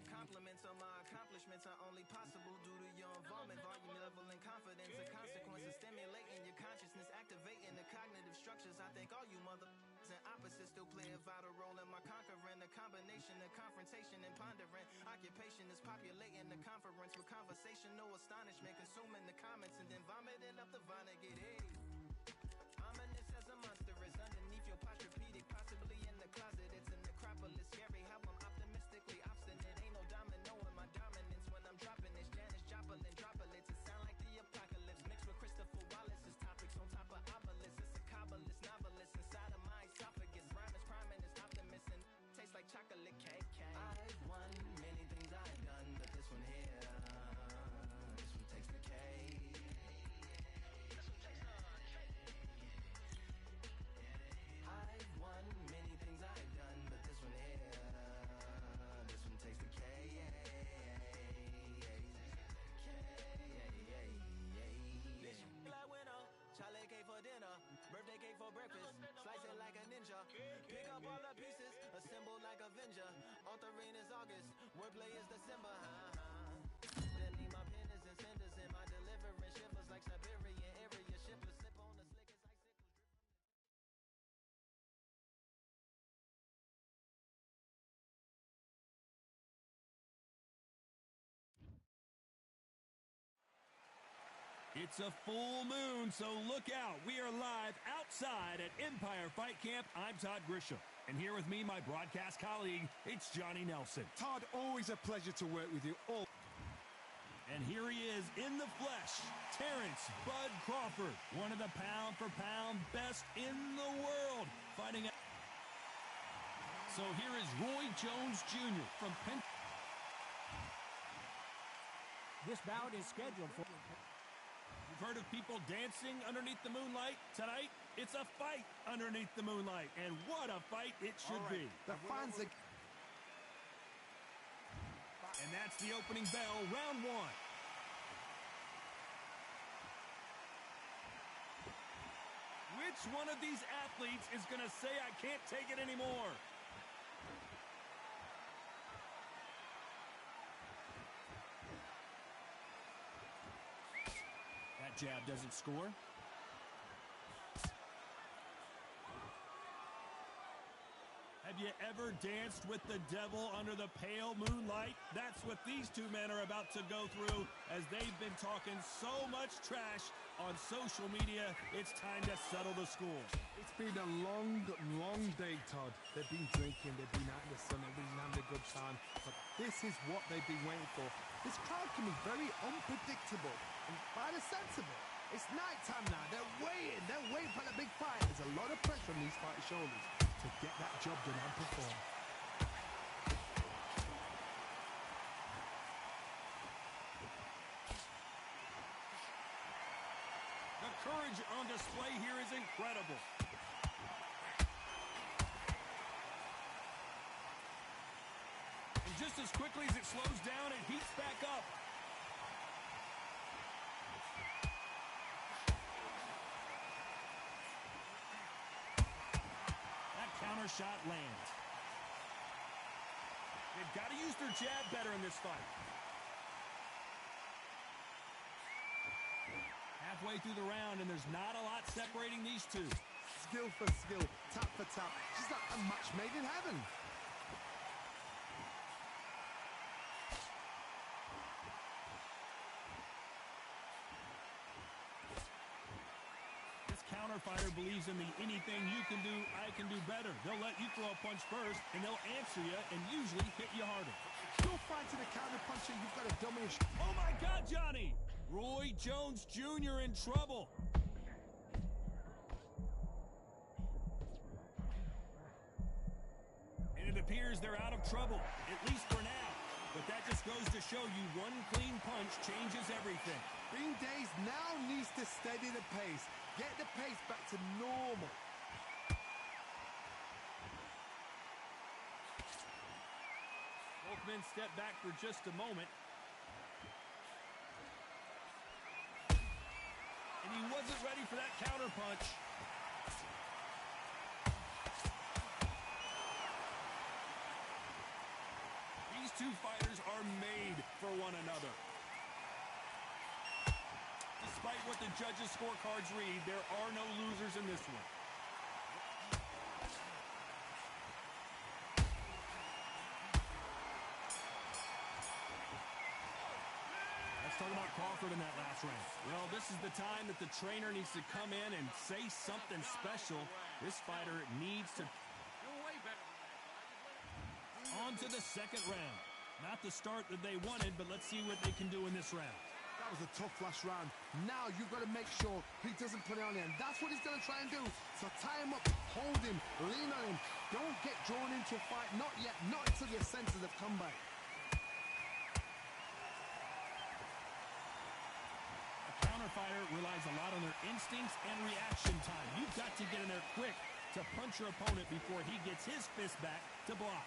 Compliments on my accomplishments are only possible due to your involvement, volume, level, and confidence. The consequences stimulating your consciousness, activating the cognitive structures. I think all you mother and opposites still play a vital role in my conquering. The combination of confrontation and pondering. Occupation is populating the conference with conversation, no astonishment, consuming the comments and then vomiting up the Vonnegut. Hey, ominous as a monster is underneath your posturepedic, possibly in the closet. It's a necropolis, scary how I'm optimistically obstinate. Ain't no domino in my dominance when I'm dropping this. Janis Joplin droplets. It sound like the apocalypse mixed with Christopher Wallace's topics on top of obelisks. It's a kabbalist novelist inside of my esophagus. Rhyme is priming, is optimist and tastes like chocolate cake. I've won many things I've done, but this one here, this one takes the cake. I've won many things I've done, but this one here, this one takes the cake. Like winner, chocolate cake for dinner, birthday cake for breakfast, slice it like a ninja, pick up all the pieces, assemble like Avenger, authoring is August, wordplay is December, Then leave my pen is in cinders and my deliverance shivers like Siberian area shippers, slip on the slickest icicles, It's a full moon, so look out. We are live outside at Empire Fight Camp. I'm Todd Grisham. And here with me, my broadcast colleague, it's Johnny Nelson. Todd, always a pleasure to work with you. And here he is in the flesh, Terrence Bud Crawford, one of the pound-for-pound best in the world, fighting out. So here is Roy Jones Jr. from Penn. This bout is scheduled for... You've heard of people dancing underneath the moonlight? Tonight, it's a fight underneath the moonlight. And what a fight it should be. The fans are... And that's the opening bell, round one. Which one of these athletes is going to say, I can't take it anymore? That jab doesn't score. Have you ever danced with the devil under the pale moonlight? That's what these two men are about to go through as they've been talking so much trash on social media. It's time to settle the score. It's been a long, long day, Todd. They've been drinking, they've been out in the sun, they've been having a good time. But this is what they've been waiting for. This crowd can be very unpredictable. And by the sense of it, it's night time now. They're waiting for the big fight. There's a lot of pressure on these fighters' shoulders to get that job done and perform. The courage on display here is incredible. And just as quickly as it slows down, it heats back up. That counter shot lands. They've got to use their jab better in this fight. Halfway through the round, and there's not a lot separating these two. Skill for skill, tap for tap. She's like a match made in heaven. This counter fighter believes in the anything you can do, I can do better. They'll let you throw a punch first, and they'll answer you and usually hit you harder. You're fighting a counter puncher, you've got a dummy. Oh my God, Johnny! Roy Jones Jr. in trouble. And it appears they're out of trouble, at least for now. But that just goes to show you one clean punch changes everything. Bean Days now needs to steady the pace. Get the pace back to normal. Both men step back for just a moment. And he wasn't ready for that counter punch. These two fighters are made for one another. Despite what the judges' scorecards read, there are no losers in this one. Let's talk about Crawford in that last round. Well, this is the time that the trainer needs to come in and say something special. This fighter needs to... On to the second round. Not the start that they wanted, but let's see what they can do in this round. That was a tough last round. Now you've got to make sure he doesn't put it on him. That's what he's going to try and do. So tie him up, hold him, lean on him. Don't get drawn into a fight. Not yet. Not until your senses have come back. A counter fighter relies a lot on their instincts and reaction time. You've got to get in there quick to punch your opponent before he gets his fist back to block.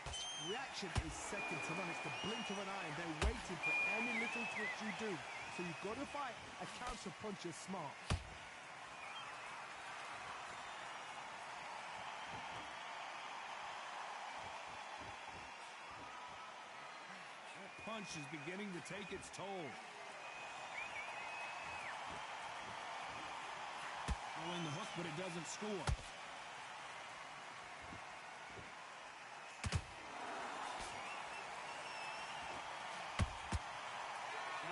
Reaction is second to none. It's the blink of an eye. They're waiting for any little twitch you do. So you've got to fight a counter puncher smart. That punch is beginning to take its toll. Throwing the hook, but it doesn't score.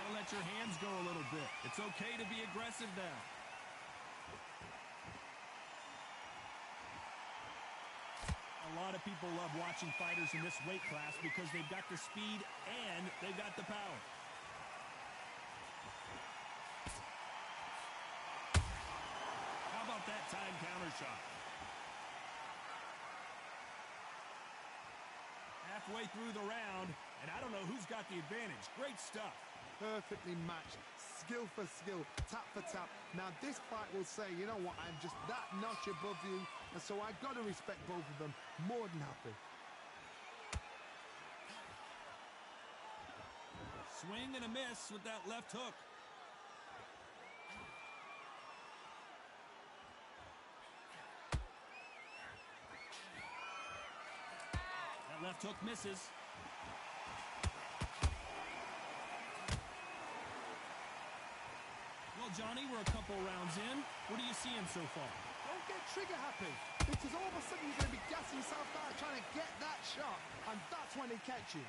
Let your hands go a little bit. It's okay to be aggressive now. A lot of people love watching fighters in this weight class because they've got the speed and they've got the power. How about that time counter shot? Halfway through the round, and I don't know who's got the advantage. Great stuff. Perfectly matched, skill for skill, tap for tap. Now this fight will say, you know what, I'm just that notch above you, and so I got to respect both of them. More than happy. Swing and a miss with that left hook. That left hook misses. Well, Johnny, we're a couple rounds in. What are you seeing so far? Don't get trigger happy, because all of a sudden you're going to be gassing yourself out trying to get that shot, and that's when they catch you.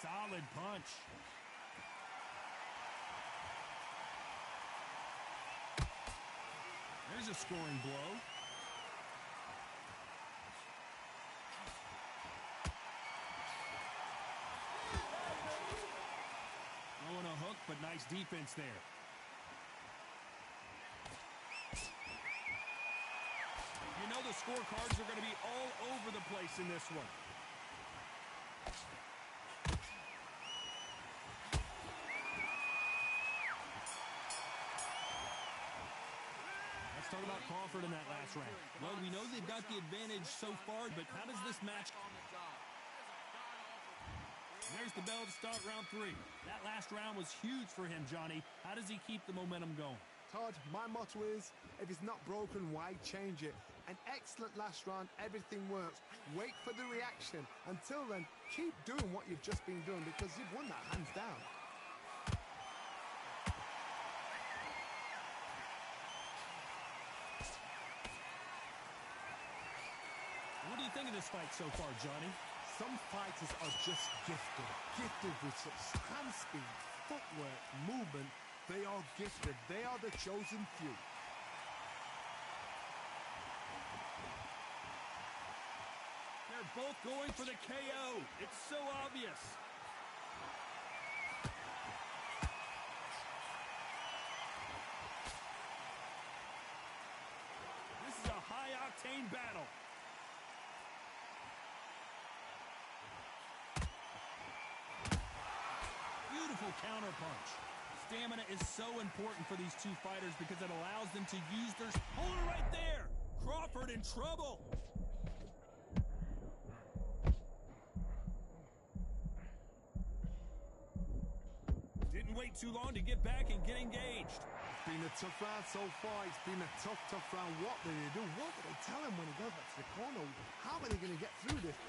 Solid punch. There's a scoring blow. Throwing a hook, but nice defense there. You know the scorecards are going to be all over the place in this one. Let's talk about Crawford in that last round. Well, we know they've got the advantage so far, but how does this match... There's the bell to start round 3. That last round was huge for him, Johnny. How does he keep the momentum going? Todd, my motto is, if it's not broken, why change it? An excellent last round, everything works. Wait for the reaction. Until then, keep doing what you've just been doing because you've won that hands down. What do you think of this fight so far, Johnny? Some fighters are just gifted with such hand speed, footwork, movement. They are gifted. They are the chosen few. They're both going for the KO. It's so obvious. This is a high-octane battle. Beautiful counterpunch. Stamina is so important for these two fighters because it allows them to use their... Hold it right there! Crawford in trouble! Didn't wait too long to get back and get engaged. It's been a tough round so far. It's been a tough round. What did they do? What did they tell him when he goes back to the corner? How are they going to get through this?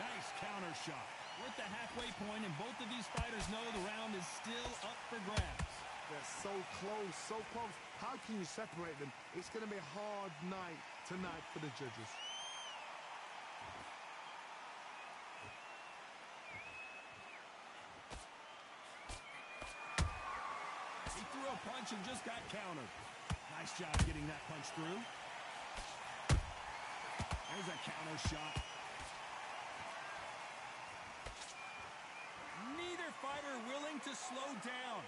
Nice counter shot. We're at the halfway point, and both of these fighters know the round is still up for grabs. They're so close, so close. How can you separate them? It's going to be a hard night tonight for the judges. He threw a punch and just got countered. Nice job getting that punch through. There's a counter shot. Neither fighter willing to slow down.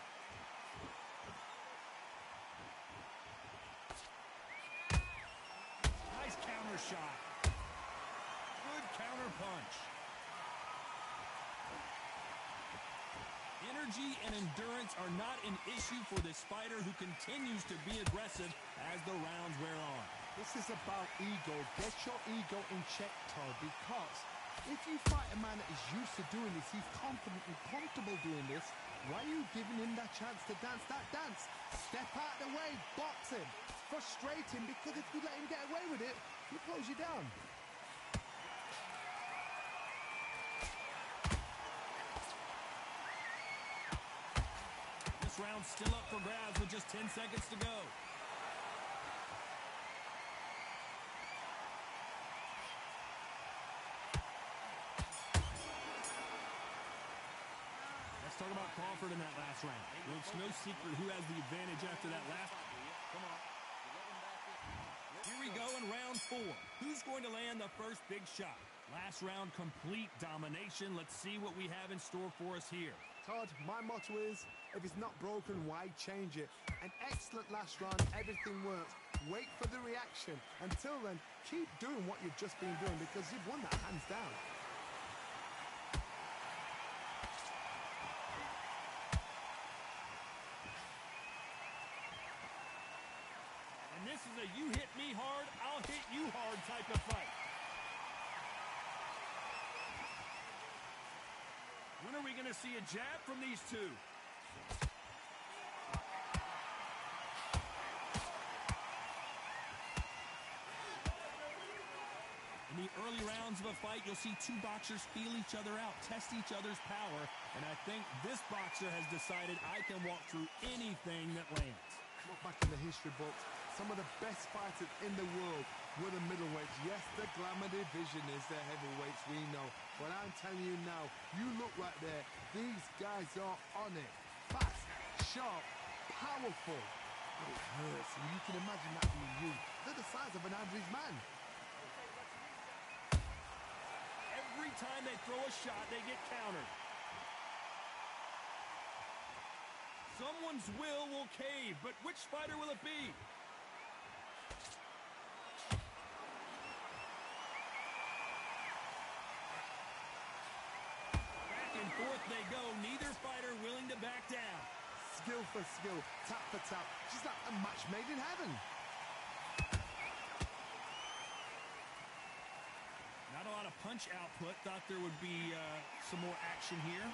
Nice counter shot. Good counter punch. Energy and endurance are not an issue for this fighter who continues to be aggressive as the rounds wear on. This is about ego. Get your ego in check, Todd, because if you fight a man that is used to doing this, he's confident and comfortable doing this, why are you giving him that chance to dance that dance? Step out of the way, box him. Frustrate him, because if you let him get away with it, he'll close you down. This round's still up for grabs with just 10 seconds to go. Let's talk about Crawford in that last round. Well, it's no secret who has the advantage after that last. Come on. Here we go in round 4. Who's going to land the first big shot? Last round, complete domination. Let's see what we have in store for us here. Todd, my motto is, if it's not broken, why change it? An excellent last round, everything works. Wait for the reaction. Until then, keep doing what you've just been doing because you've won that hands down. And this is a you hit me hard, I'll hit you hard type of fight. When are we going to see a jab from these two? In the early rounds of a fight, you'll see two boxers feel each other out, test each other's power, and I think this boxer has decided I can walk through anything that lands. Look back in the history books. Some of the best fighters in the world were the middleweights. Yes, the glamour division is the heavyweights, we know. But I'm telling you now, you look right there, these guys are on it. Fast, sharp, powerful. But it hurts, and you can imagine that being you. They're the size of an average man. Every time they throw a shot, they get countered. Someone's will cave, but which fighter will it be? Forth they go, neither fighter willing to back down. Skill for skill, tap for tap, just like a match made in heaven. Not a lot of punch output. Thought there would be some more action here.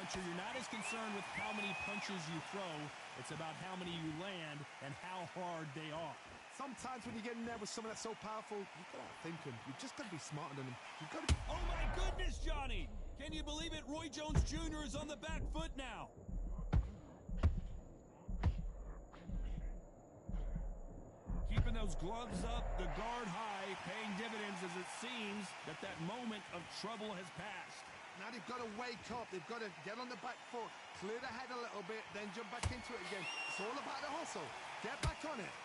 puncher, you're not as concerned with how many punches you throw. It's about how many you land and how hard they are. Sometimes when you get in there with someone that's so powerful, you've got to outthink him. You've just got to be smarter than him. You've got to be... Oh, my goodness, Johnny! Can you believe it? Roy Jones Jr. is on the back foot now. Keeping those gloves up, the guard high, paying dividends as it seems that moment of trouble has passed. Now they've got to wake up. They've got to get on the back foot, clear the head a little bit, then jump back into it again. It's all about the hustle. Get back on it.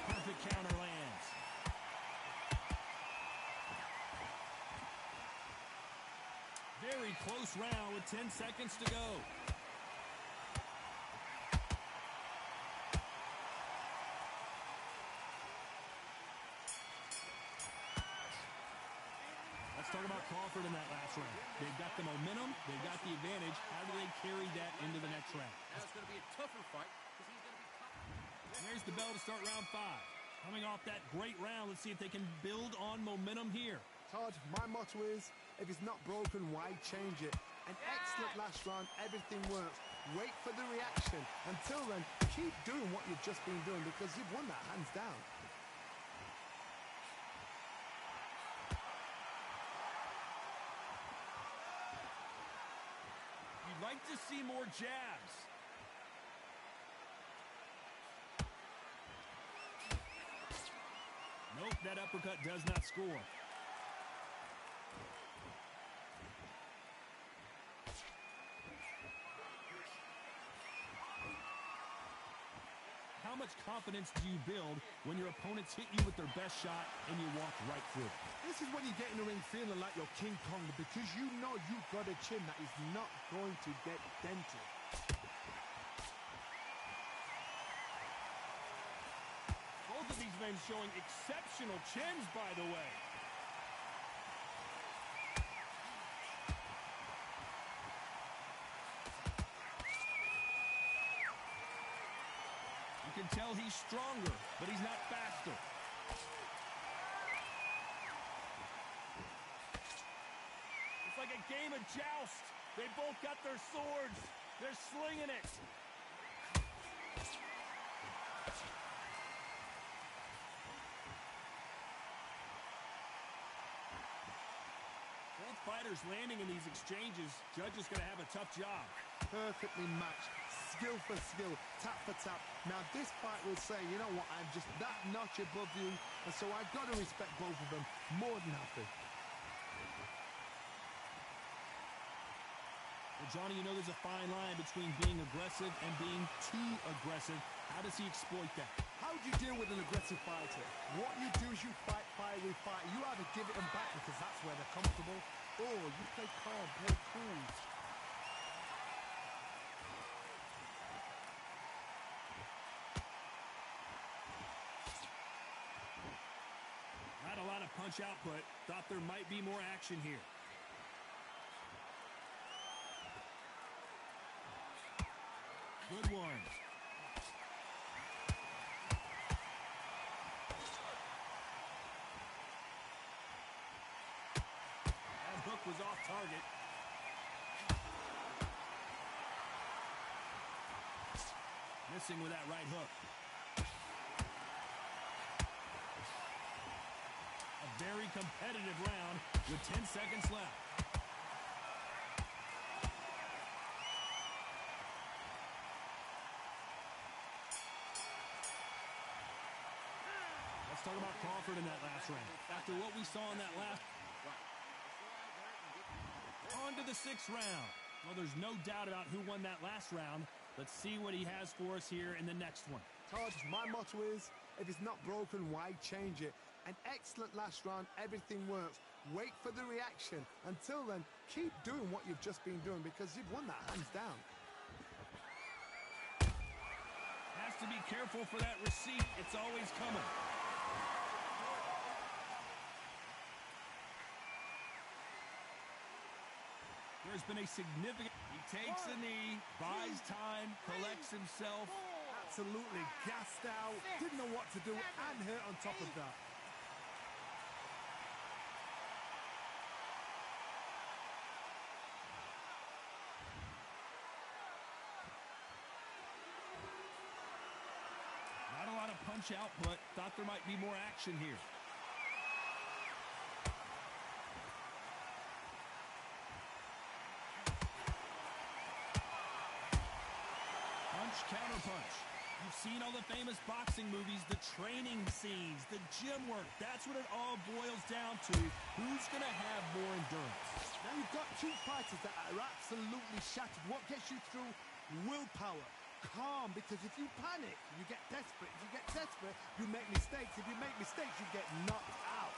Perfect counter lands. Very close round with 10 seconds to go. Let's talk about Crawford in that last round. They've got the momentum. They've got the advantage. How do they carry that into the next round? Now it's going to be a tougher fight because he's going to be tough. There's the bell to start round 5. Coming off that great round, let's see if they can build on momentum here. Todd, my motto is, if it's not broken, why change it? An excellent last round, everything works. Wait for the reaction. Until then, keep doing what you've just been doing because you've won that hands down. You'd like to see more jabs. Nope, that uppercut does not score. How much confidence do you build when your opponents hit you with their best shot and you walk right through? This is when you get in the ring feeling like you're King Kong because you know you've got a chin that is not going to get dented. Both of these men showing exceptional chins, by the way. You can tell he's stronger, but he's not faster. It's like a game of joust. They both got their swords. They're slinging it. Both fighters landing in these exchanges. Judge is going to have a tough job. Perfectly matched. Skill for skill, tap for tap. Now this fight will say, you know what, I'm just that notch above you, and so I've got to respect both of them more than happy. Well, Johnny, you know there's a fine line between being aggressive and being too aggressive. How does he exploit that? How do you deal with an aggressive fighter? What you do is you fight fire with fire. You either give it them back because that's where they're comfortable, or you play calm, play cool. Not a lot of punch output. Thought there might be more action here. Good one. That hook was off target. Missing with that right hook. A very competitive round with 10 seconds left. Let's talk about Crawford in that last round. After what we saw in that last... On to the 6th round. Well, there's no doubt about who won that last round. Let's see what he has for us here in the next one. Todd, my motto is, if it's not broken, why change it? An excellent last round, everything works. Wait for the reaction. Until then, keep doing what you've just been doing because you've won that hands down. Has to be careful for that receipt. It's always coming. There's been a significant... He takes a knee, buys time, collects himself. Absolutely gassed out, didn't know what to do, and hurt on top of that. punch output. Thought there might be more action here. Punch, counter punch. You've seen all the famous boxing movies, the training scenes, the gym work. That's what it all boils down to. Who's going to have more endurance? Now you've got two fighters that are absolutely shattered. What gets you through? Willpower. Calm, because if you panic, you get desperate. If you get desperate, you make mistakes. If you make mistakes, you get knocked out.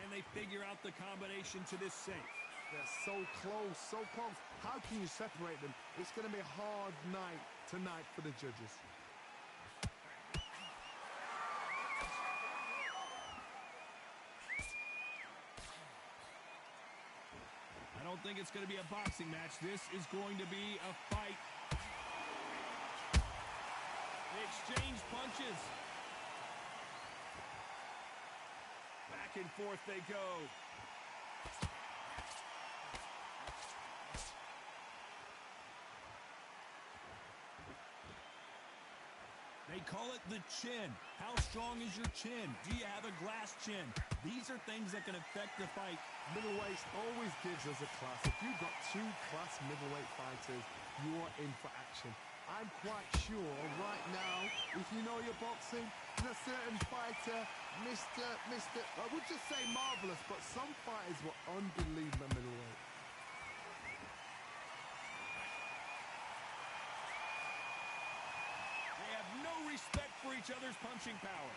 Can they figure out the combination to this safe? They're so close, so close. How can you separate them? It's going to be a hard night tonight for the judges. I don't think it's going to be a boxing match. This is going to be a fight. They exchange punches. Back and forth they go. They call it the chin. How strong is your chin? Do you have a glass chin? These are things that can affect the fight. Middleweight always gives us a class. If you've got two class middleweight fighters, you are in for action. I'm quite sure right now, if you know your boxing, there's a certain fighter, I would just say marvelous, but some fighters were unbelievable middleweight. They have no respect for each other's punching power.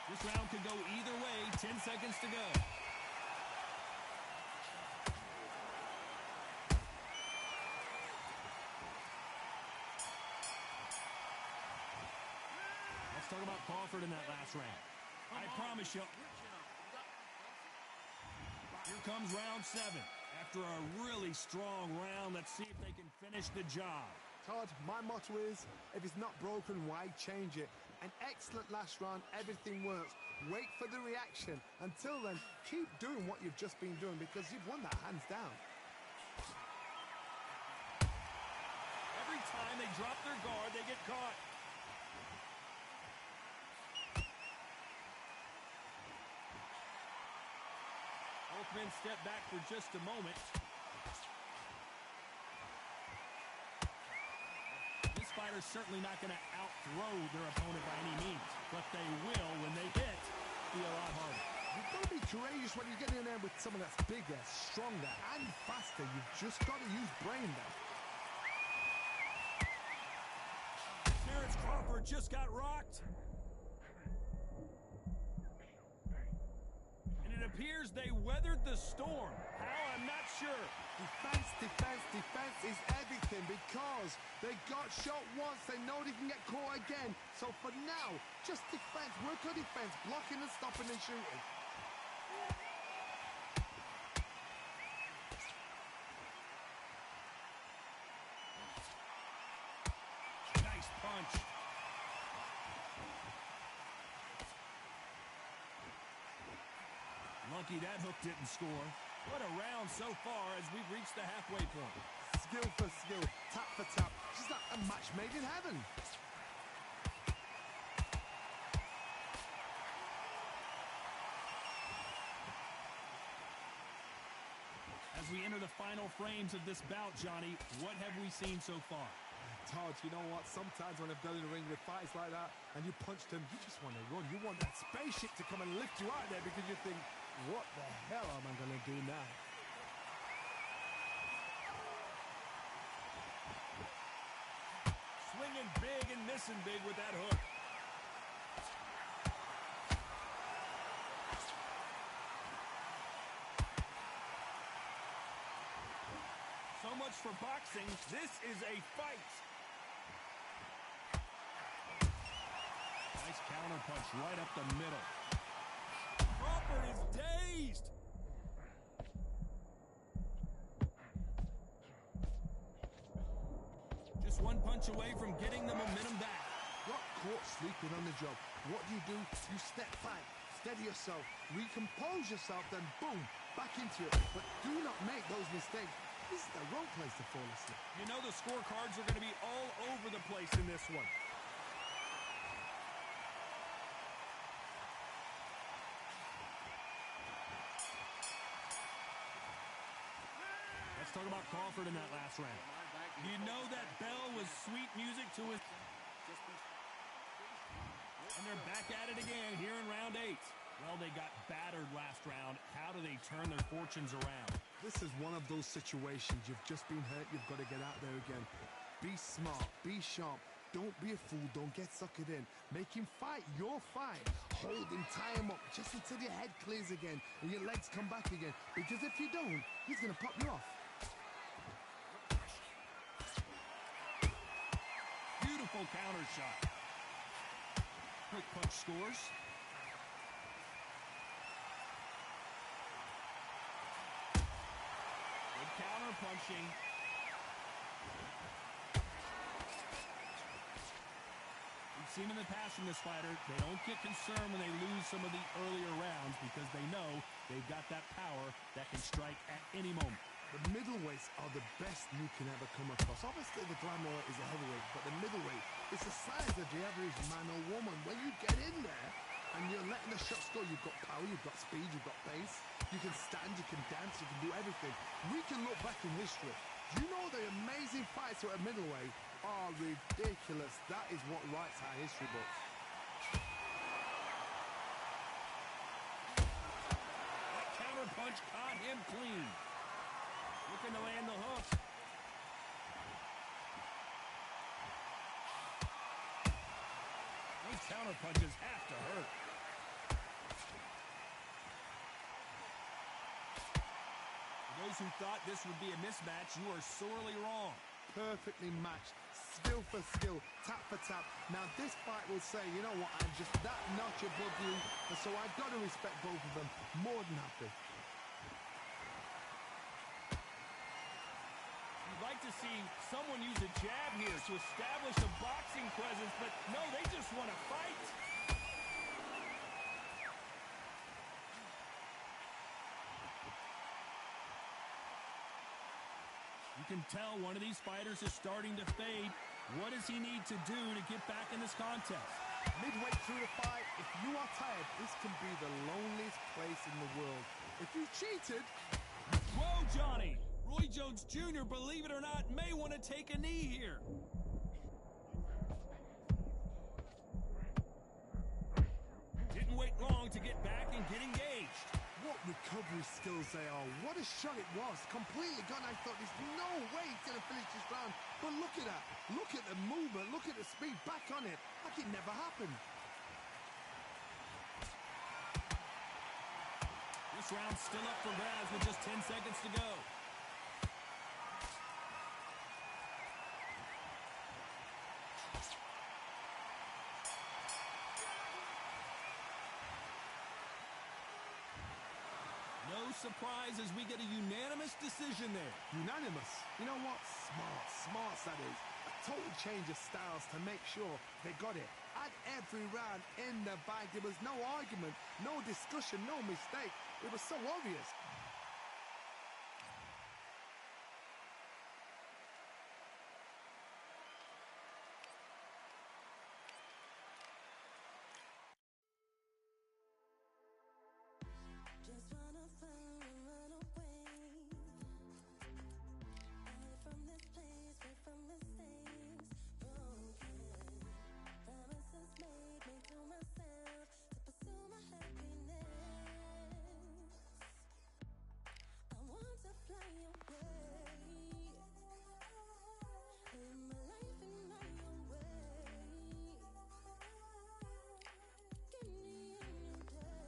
This round could go either way. 10 seconds to go. Let's talk about Crawford in that last round. I promise you. Here comes round 7. After a really strong round, let's see if they can finish the job. Todd, my motto is, if it's not broken, why change it? An excellent last round, everything works. Wait for the reaction. Until then, keep doing what you've just been doing because you've won that hands down. Every time they drop their guard, they get caught. Both men step back for just a moment. This fighter's certainly not going to out-throw their opponent by any means, but they will, when they hit, be a lot harder. You've got to be courageous when you get in there with someone that's bigger, stronger, and faster. You've just got to use brain there. Terrence Crawford just got rocked. And it appears they weathered the storm. How? I'm not sure. Defense, defense, defense is everything because they got shot once. They know they can get caught again. So for now, just defense. Work on defense. Blocking and stopping and shooting. Nice punch. Lucky that hook didn't score. What a round so far as we've reached the halfway point. Skill for skill, tap for tap. Just like a match made in heaven. As we enter the final frames of this bout, Johnny, what have we seen so far? Todd, you know what? Sometimes when I've done in the ring with fights like that and you punch them, you just want to run. You want that spaceship to come and lift you out there because you think, what the hell am I going to do now? Swinging big and missing big with that hook. So much for boxing. This is a fight. Nice counter punch right up the middle. Crawford is dazed. Just one punch away from getting the momentum back. Got caught sleeping on the job. What do? You step back, steady yourself, recompose yourself, then boom, back into it. But do not make those mistakes. This is the wrong place to fall asleep. You know the scorecards are going to be all over the place in this one. Let's talk about Crawford in that last round. You know that bell was sweet music to his... And they're back at it again here in round 8. Well, they got battered last round. How do they turn their fortunes around? This is one of those situations. You've just been hurt. You've got to get out there again. Be smart. Be sharp. Don't be a fool. Don't get suckered in. Make him fight your fight. Hold him, tie him up just until your head clears again and your legs come back again. Because if you don't, he's going to pop you off. Beautiful counter shot. Quick punch scores. Good counter punching. We've seen in the past from this fighter, they don't get concerned when they lose some of the earlier rounds because they know they've got that power that can strike at any moment. The middleweights are the best you can ever come across. Obviously, the glamour is a heavyweight, but the middleweight is the size of the average man or woman. When you get in there and you're letting the shots go, you've got power, you've got speed, you've got pace. You can stand, you can dance, you can do everything. We can look back in history. You know the amazing fights at a middleweight are ridiculous. That is what writes our history books. That counter punch caught him clean. Looking to land the hook. Those counter punches have to hurt. For those who thought this would be a mismatch, you are sorely wrong. Perfectly matched, skill for skill, tap for tap. Now this fight will say, you know what, I'm just that notch above you, and so I've got to respect both of them more than happy. You'd like to see someone use a jab here to establish a boxing presence, but no, they just want to fight. You can tell one of these fighters is starting to fade. What does he need to do to get back in this contest? Midway through the fight, if you are tired, this can be the loneliest place in the world. If you cheated... Whoa, Johnny! Roy Jones Jr., believe it or not, may want to take a knee here. Didn't wait long to get back and get engaged. What recovery skills they are. What a shot it was. Completely gone. I thought there's no way he's going to finish this round. But look at that. Look at the movement. Look at the speed. Back on it. Like it never happened. This round's still up for grabs with just 10 seconds to go. No surprise as we get a unanimous decision there. Unanimous. You know what? Smart that is. A total change of styles to make sure they got it. At every round in the bag, there was no argument, no discussion, no mistake. It was so obvious. Just wanna fall and run away. Away from this place, away from mistakes. Broken promises made me to myself to pursue my happiness. I want to fly away. Live my life in my own way. Give me a new day.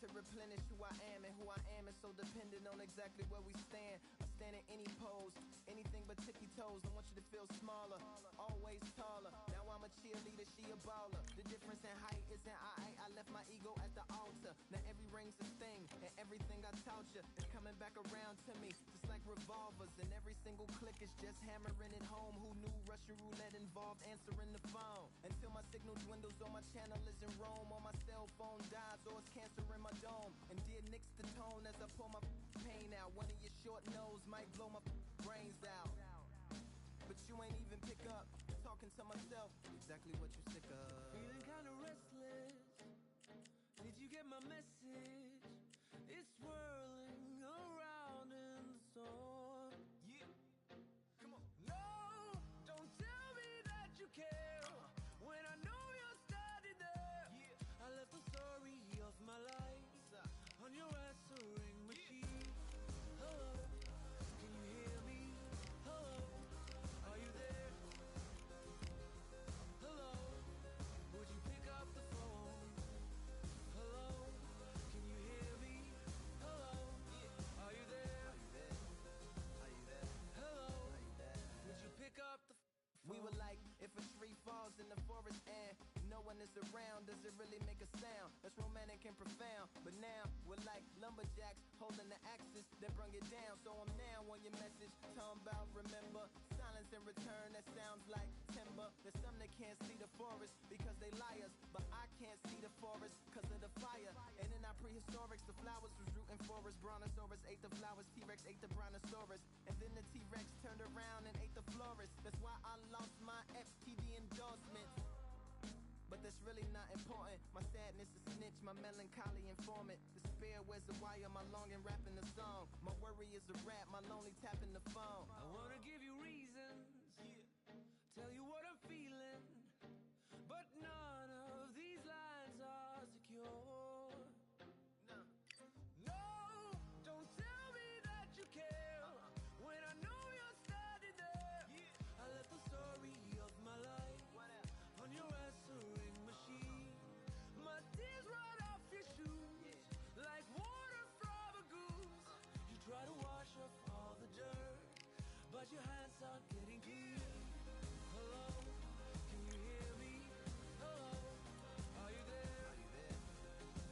to replenish who I am, and who I am is so dependent on exactly where we stand. I stand in any pose, anything but tippy toes. I want you to feel smaller, always taller. Now I'm a cheerleader, she a baller. The difference in height isn't I left my ego at the altar. Now every ring's a thing, and everything I taught you is coming back around to me, just like revolvers. And every single click is just hammering it home. Who knew Russian roulette involved answering the phone? Until my signal dwindles or my channel is in Rome, or my cell phone dies, or it's cancer in my dome. And dear nicks the tone as I pull my pain out. One of your short nose might blow my brains out, but you ain't even pick up. Talking to myself, exactly what you sick of. Feeling kinda restless. Did you get my message? It's swirling around in the storm. Yeah, come on. No, don't tell me that you care when I know you're standing there. Yeah. I left the story of my life on your answering machine. Hello, can you hear me? Hello, are you there? Hello, would you pick up the phone? Hello, can you hear me? Hello, are you there? Are you there? Hello, Are you there? would you pick up the phone? We were like, if a tree falls in the forest and no one is around, does it really make a sound? That's romantic and profound. But now we're like lumberjacks holding the axes that bring it down. So I'm now on your message, talking about remember. Silence in return, that sounds like timber. There's some that can't see the forest because they liars, but I can't see the forest because of the fire. And in our prehistorics, the flowers was rooting for us. Brontosaurus ate the flowers, T-Rex ate the brontosaurus, and then the T-Rex turned around and ate the florist. That's why I lost my FTD endorsement, but that's really not important. My sadness is snitch, my melancholy informant. Despair wears a wire, my longing rapping the song. My worry is a rap, my lonely tapping the phone. I wanna give you reasons, tell you what I'm feeling, but none of these lines are secure. No, don't tell me that you care when I know you're standing there. I left the story of my life on your answering machine. My tears run off your shoes like water from a goose. You try to wash off all the dirt, but your hands aren't getting clean. Hello, can you hear me? Hello, are you there? Are you there?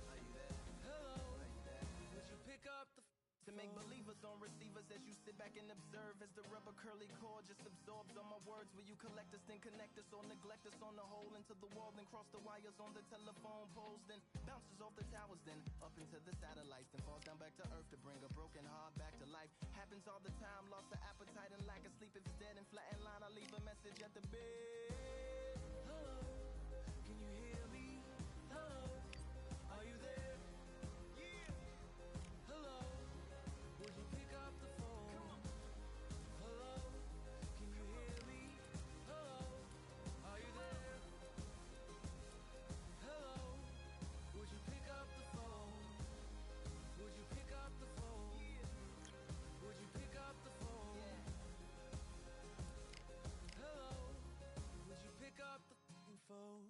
Are you there? Hello, Are you there? would you pick up the To make believers on receivers as you sit back and observe as the rubber curly cord just absorbs all my words. Will you collect us, then connect us, or neglect us on the hole into the wall, then cross the wires on the telephone poles, then bounces off the towers, then up into the satellites, then falls down back to earth to bring a broken heart back to life. Happens all the time, lost of appetite and lack of sleep. If it's dead and flat in line, I leave a message at the bed. Hello, can you hear me? Hello, are you there? Hello, would you pick up the phone? Hello, can you hear me? Hello, are you there? Hello, would you pick up the phone? Would you pick up the phone? Would you pick up the phone? Hello, would you pick up the phone?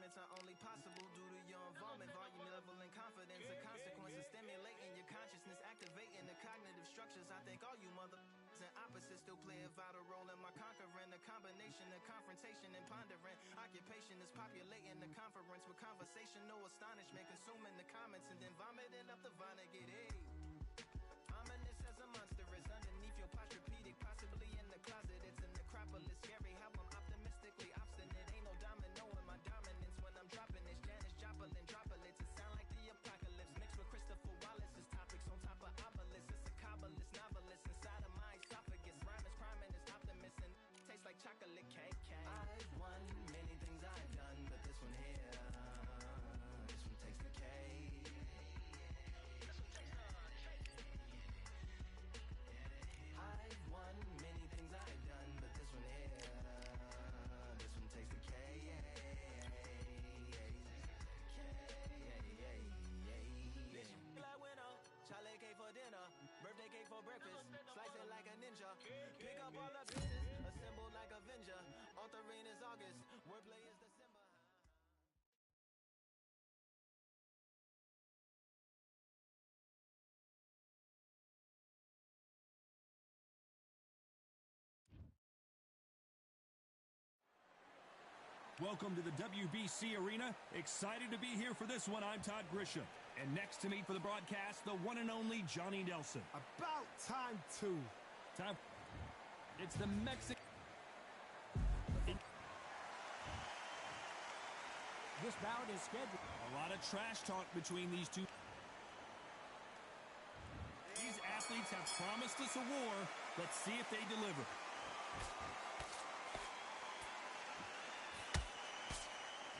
Accomplishments are only possible due to your involvement, volume, level, and confidence. A consequence of stimulating your consciousness, activating the cognitive structures. I think all you mother and opposites still play a vital role in my conquering. The combination of confrontation and pondering. Occupation is populating the conference with conversation, no astonishment, consuming the comments and then vomiting up the Vonnegut. Hey, ominous as a monster is underneath your posturepedic, possibly in the closet. It's an necropolis, scary how I'm optimistically obstinate. Ain't no domino in my dominance when I'm dropping this. Janis Joplin droplets, it sound like the apocalypse mixed with Christopher Wallace's topics on top of obelisks. It's a kabbalist novelist inside of my esophagus. Rhyme is priming, is optimist and tastes like chocolate cake. I've won many things I've done, but this one here, this one takes the cake. I've won many things I've done, but this one here, this one takes the cake. Black winner, Charlie cake for dinner, birthday cake for breakfast, slice it like a ninja, pick up all the pieces, assemble like Avenger, authoring is August, wordplay is December. Welcome to the WBC Arena. Excited to be here for this one. I'm Todd Grisham. And next to me for the broadcast, the one and only Johnny Nelson. About time too. Time. It's the Mexican. This bout is scheduled. A lot of trash talk between these two. These athletes have promised us a war. Let's see if they deliver.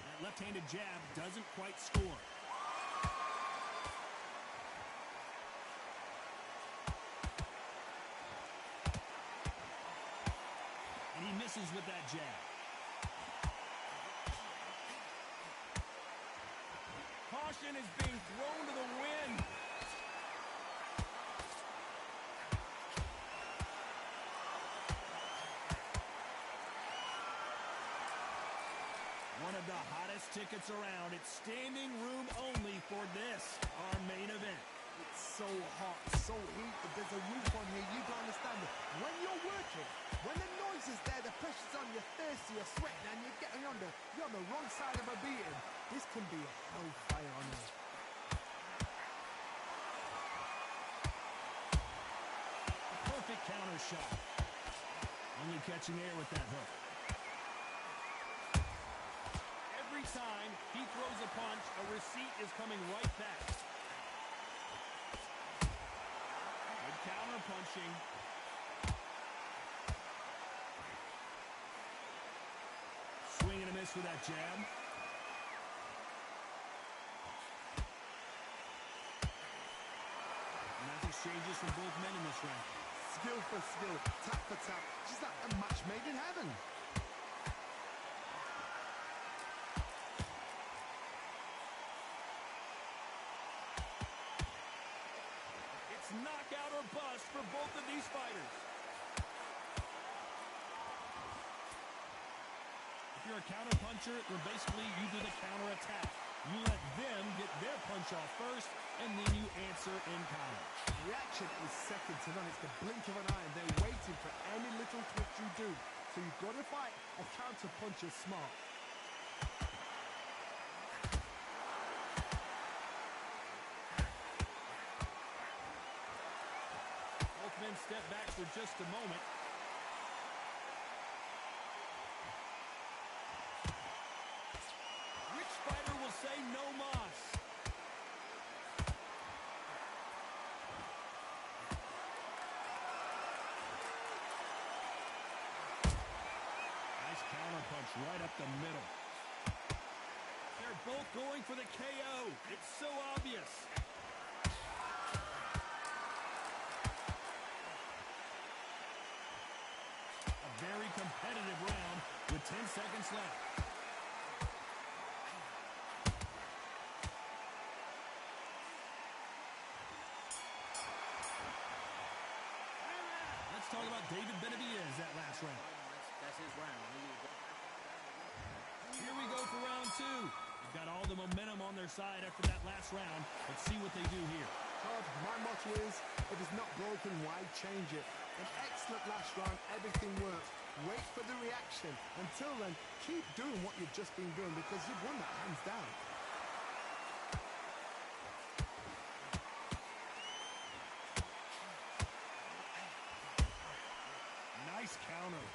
That left-handed jab doesn't quite score. And he misses with that jab. Caution is being thrown to the wind. One of the hottest tickets around. It's standing room only for this, our main event. It's so hot, so heat, but there's a roof on here, you don't understand it. When you're working, when the noise is there, the pressure's on, you're thirsty, you're sweating, and you're getting you're on the wrong side of a beating. This can be a hellfire on you. A perfect counter shot. Only catching air with that hook. Every time he throws a punch, a receipt is coming right back. Good counter punching. Swing and a miss with that jab. Nice exchanges from both men in this round. Skill for skill, tap for tap, just like a match made in heaven. It's knockout or bust for both of these fighters. If you're a counter puncher, then basically you do the counter attack. You let them get their punch off first, and then you answer in kind. Reaction is second to none. It's the blink of an eye, and they're waiting for any little twist you do. So you've got to fight a counter puncher smart. Both men step back for just a moment. Which fighter will say no mas? Nice counter punch right up the middle. They're both going for the KO. It's so obvious. A very competitive round with 10 seconds left. Let's talk about David Benavidez that last round. That's his round. Here we go for round 2. They've got all the momentum on their side after that last round. Let's see what they do here. Todd, my motto is, if it's not broken, why change it? An excellent last round, everything works. Wait for the reaction. Until then, keep doing what you've just been doing because you've won that hands down. Nice counter.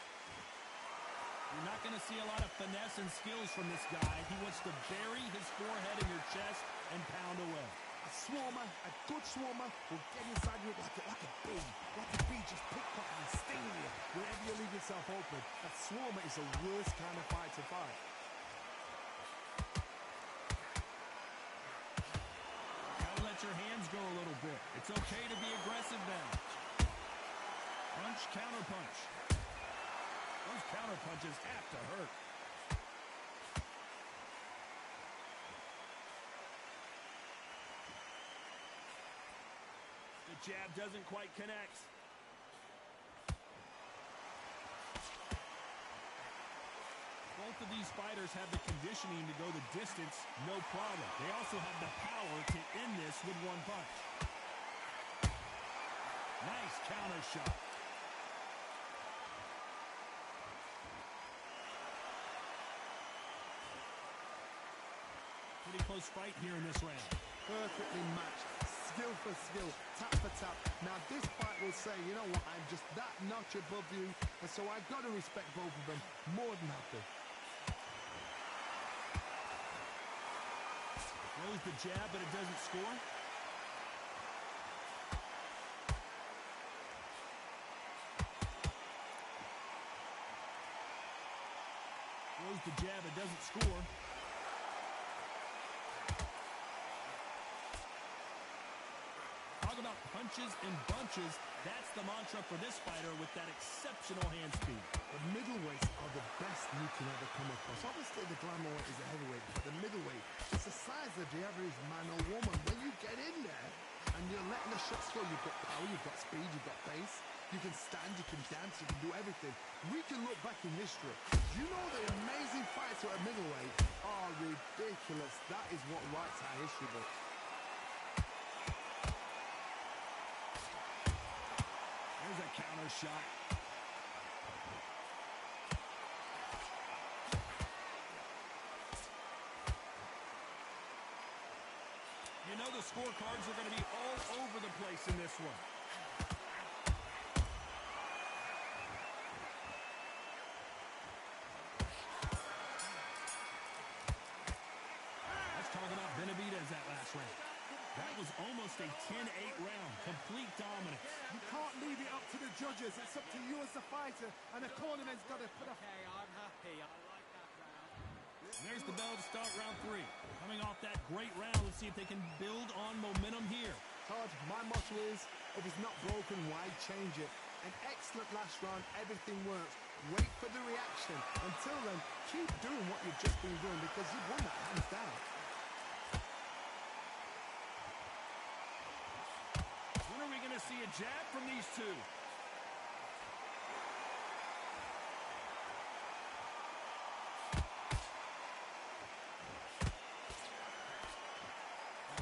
You're not going to see a lot of finesse and skills from this guy. He wants to bury his forehead in your chest and pound away. A swarmer, a good swarmer, will get inside you like a bee. Like a bee, just pickpocket and sting you wherever you leave yourself open. A swarmer is the worst kind of fight to fight. Gotta let your hands go a little bit. It's okay to be aggressive now. Punch, counter punch. Those counter punches have to hurt. The jab doesn't quite connect. Both of these fighters have the conditioning to go the distance, no problem. They also have the power to end this with one punch. Nice counter shot. Pretty close fight here in this round. Perfectly matched. Skill for skill, tap for tap. Now this fight will say, you know what, I'm just that notch above you, and so I've got to respect both of them more than happy. Throws the jab, but it doesn't score. Throws the jab, it doesn't score. Talk about punches and bunches. That's the mantra for this fighter with that exceptional hand speed. The middleweights are the best you can ever come across. Obviously, the glamour weight is a heavyweight, but the middleweight is the size of the average man or woman. When you get in there and you're letting the shots go, you've got power, you've got speed, you've got pace. You can stand, you can dance, you can do everything. We can look back in history. You know the amazing fights at a middleweight are ridiculous. That is what writes our history book. There's a counter shot. You know the scorecards are going to be all over the place in this one. Let's talk about Benavidez that last round. That was almost a 10-8 round. Complete dominance. You can't leave it up to the judges. It's up to you as the fighter, and the cornerman's got to put a... Okay, I'm happy. I like that round. And there's the bell to start round 3. Coming off that great round, let's see if they can build on momentum here. Todd, my motto is, if it's not broken, why change it? An excellent last round, everything works. Wait for the reaction. Until then, keep doing what you've just been doing because you've won that hands down. When are we going to see a jab from these two?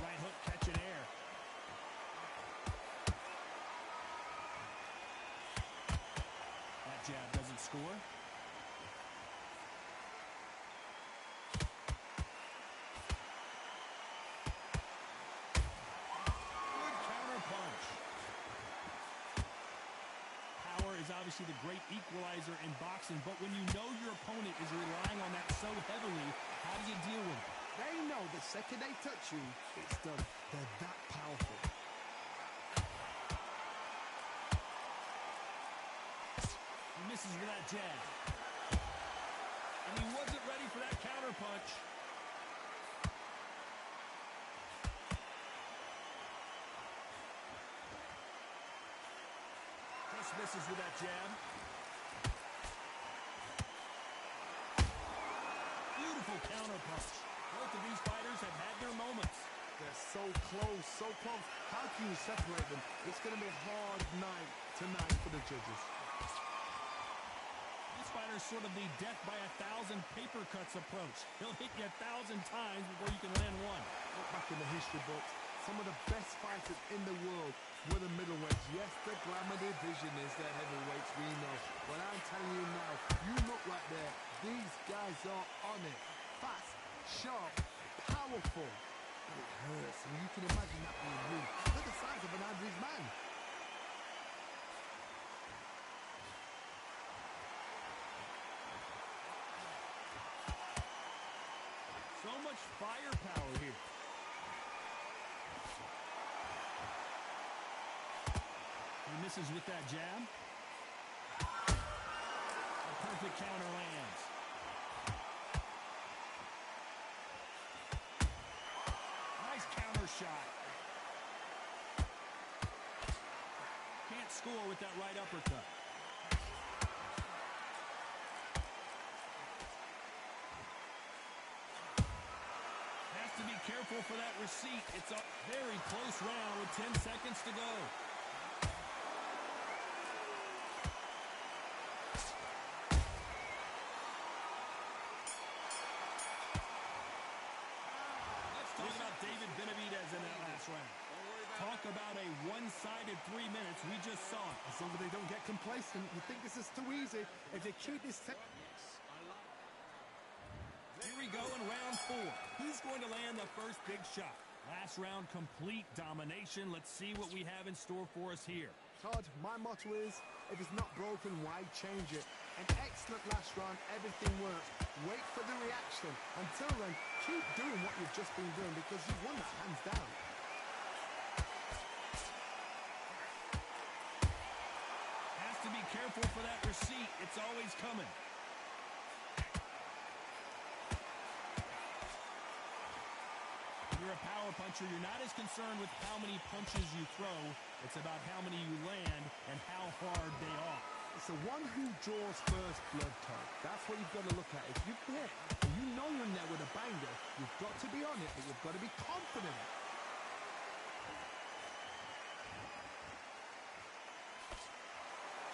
Right hook catching air. That jab doesn't score. Good counter punch. Power is obviously the great equalizer in boxing, but when you know your opponent is relying on that so heavily, how do you deal with it? They know the second they touch you, it's done. They're that powerful. He misses with that jab. And he wasn't ready for that counter punch. Just misses with that jab. Beautiful counter punch. Both of these fighters have had their moments. They're so close, so close. How can you separate them? It's going to be a hard night tonight for the judges. These fighters is sort of the death by 1,000 paper cuts approach. He'll hit you 1,000 times before you can land one. Look back in the history books. Some of the best fighters in the world were the middleweights. Yes, the glamour division is the heavyweights, we know. But I'm telling you now, you look right there. These guys are on it. Fast, sharp, powerful. But it hurts. I mean, you can imagine that being you. Look at the size of an average man. So much firepower here. He misses with that jab. A perfect counter lands. Nice counter shot. Can't score with that right uppercut. Has to be careful for that receipt. It's a very close round with 10 seconds to go. David Benavidez in that last round. Talk about a one-sided 3 minutes. We just saw it. As long as they don't get complacent, you think this is too easy. If they keep this... Here we go in round 4. Who's going to land the first big shot? Last round, complete domination. Let's see what we have in store for us here. Todd, my motto is, if it's not broken, why change it? An excellent last round, everything works. Wait for the reaction. Until then, keep doing what you've just been doing because you've won that hands down. Has to be careful for that receipt. It's always coming. You're a power puncher. You're not as concerned with how many punches you throw. It's about how many you land and how hard they are. It's the one who draws first blood, Todd. That's what you've got to look at. If you're there and you know you're in there with a banger, you've got to be on it, but you've got to be confident.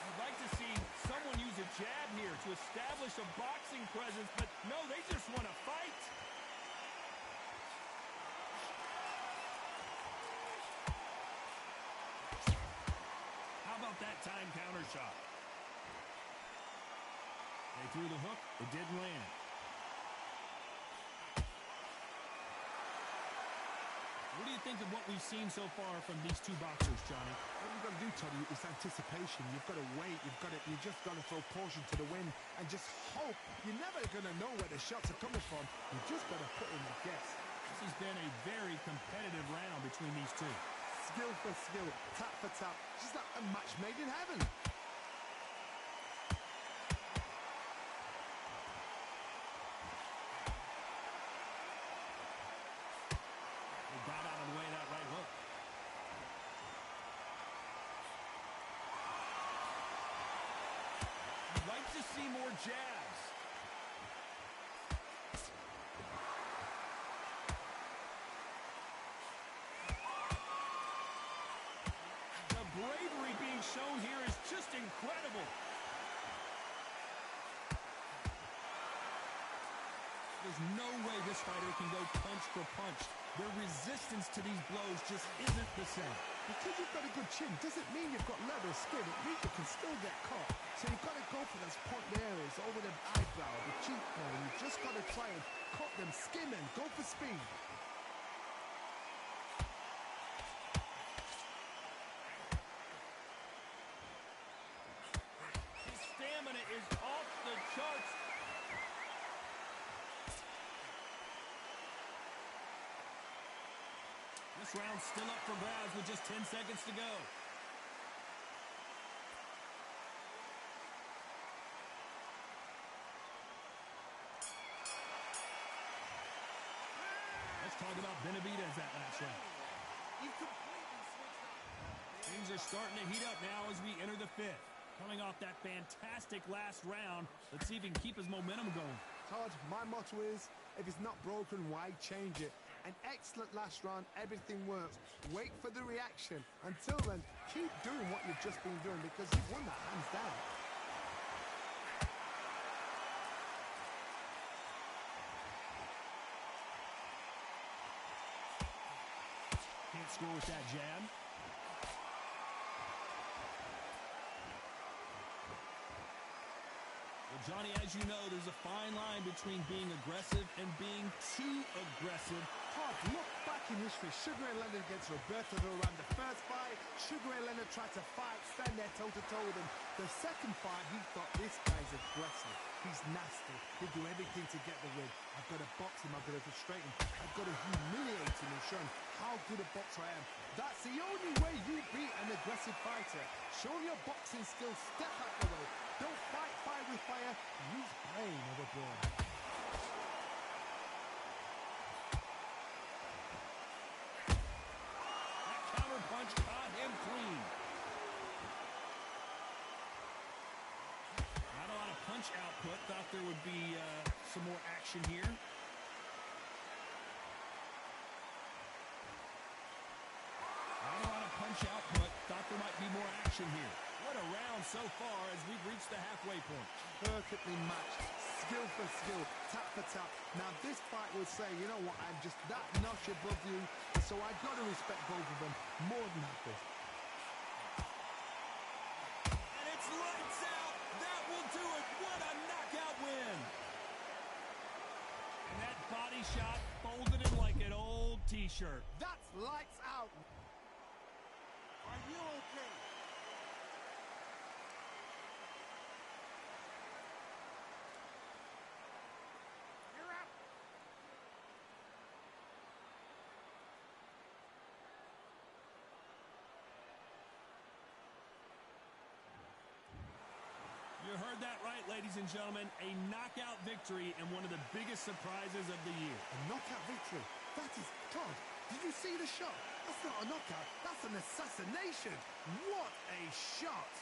I'd like to see someone use a jab here to establish a boxing presence, but no, they just want to fight. How about that time counter shot? They threw the hook. It didn't land. What do you think of what we've seen so far from these two boxers, Johnny? What you've got to do, Toddy, is anticipation. You've got to wait. You just got to throw caution to the wind and just hope. You're never going to know where the shots are coming from. You just got to put in a guess. This has been a very competitive round between these two. Skill for skill, tap for tap, just like a match made in heaven. They got out of the way of that right hook. I'd like to see more jabs. The bravery being shown here is just incredible. There's no way this fighter can go punch for punch. Their resistance to these blows just isn't the same. Because you've got a good chin doesn't mean you've got leather skin. It means you can still get caught. So you've got to go for those point areas over the eyebrow, the cheekbone. You've just got to try and cut them, skim them, go for speed. His stamina is off the charts. This round's still up for grabs with just 10 seconds to go. Let's talk about Benavidez that last round. Things are starting to heat up now as we enter the 5th. Coming off that fantastic last round, let's see if he can keep his momentum going. Todd, my motto is, if it's not broken, why change it? An excellent last round, everything works. Wait for the reaction. Until then, keep doing what you've just been doing because you've won that hands down. score with that jab. Well, Johnny, as you know, there's a fine line between being aggressive and being too aggressive. Todd, look back in history. Sugar Ray Leonard against Roberto Duran. The first fight, Sugar Ray Leonard tried to fight, stand there toe-to-toe with him. The second fight, he thought, this guy's aggressive. He's nasty. He'll do everything to get the win. I've got to box him. I've got to frustrate him. I've got to humiliate him and show him how good a boxer I am. That's the only way you beat an aggressive fighter. Show him your boxing skills. Step out the way. Don't fight fire with fire. Use brain overboard. That counter punch caught him clean. Not a lot of punch output. Thought there would be some more action here. Not a lot of punch output. Thought there might be more action here. What a round so far as we've reached the halfway point. Perfectly matched, skill for skill, tap for tap. Now this fight will say, you know what, I'm just that notch above you, so I got to respect both of them more than happy. And it's lights out. That will do it. What a knockout win. And that body shot folded him like an old t-shirt. That's lights out. Are you okay? You heard that right, ladies and gentlemen. A knockout victory and one of the biggest surprises of the year. A knockout victory. That is, Todd, did you see the shot? That's not a knockout. That's an assassination. What a shot.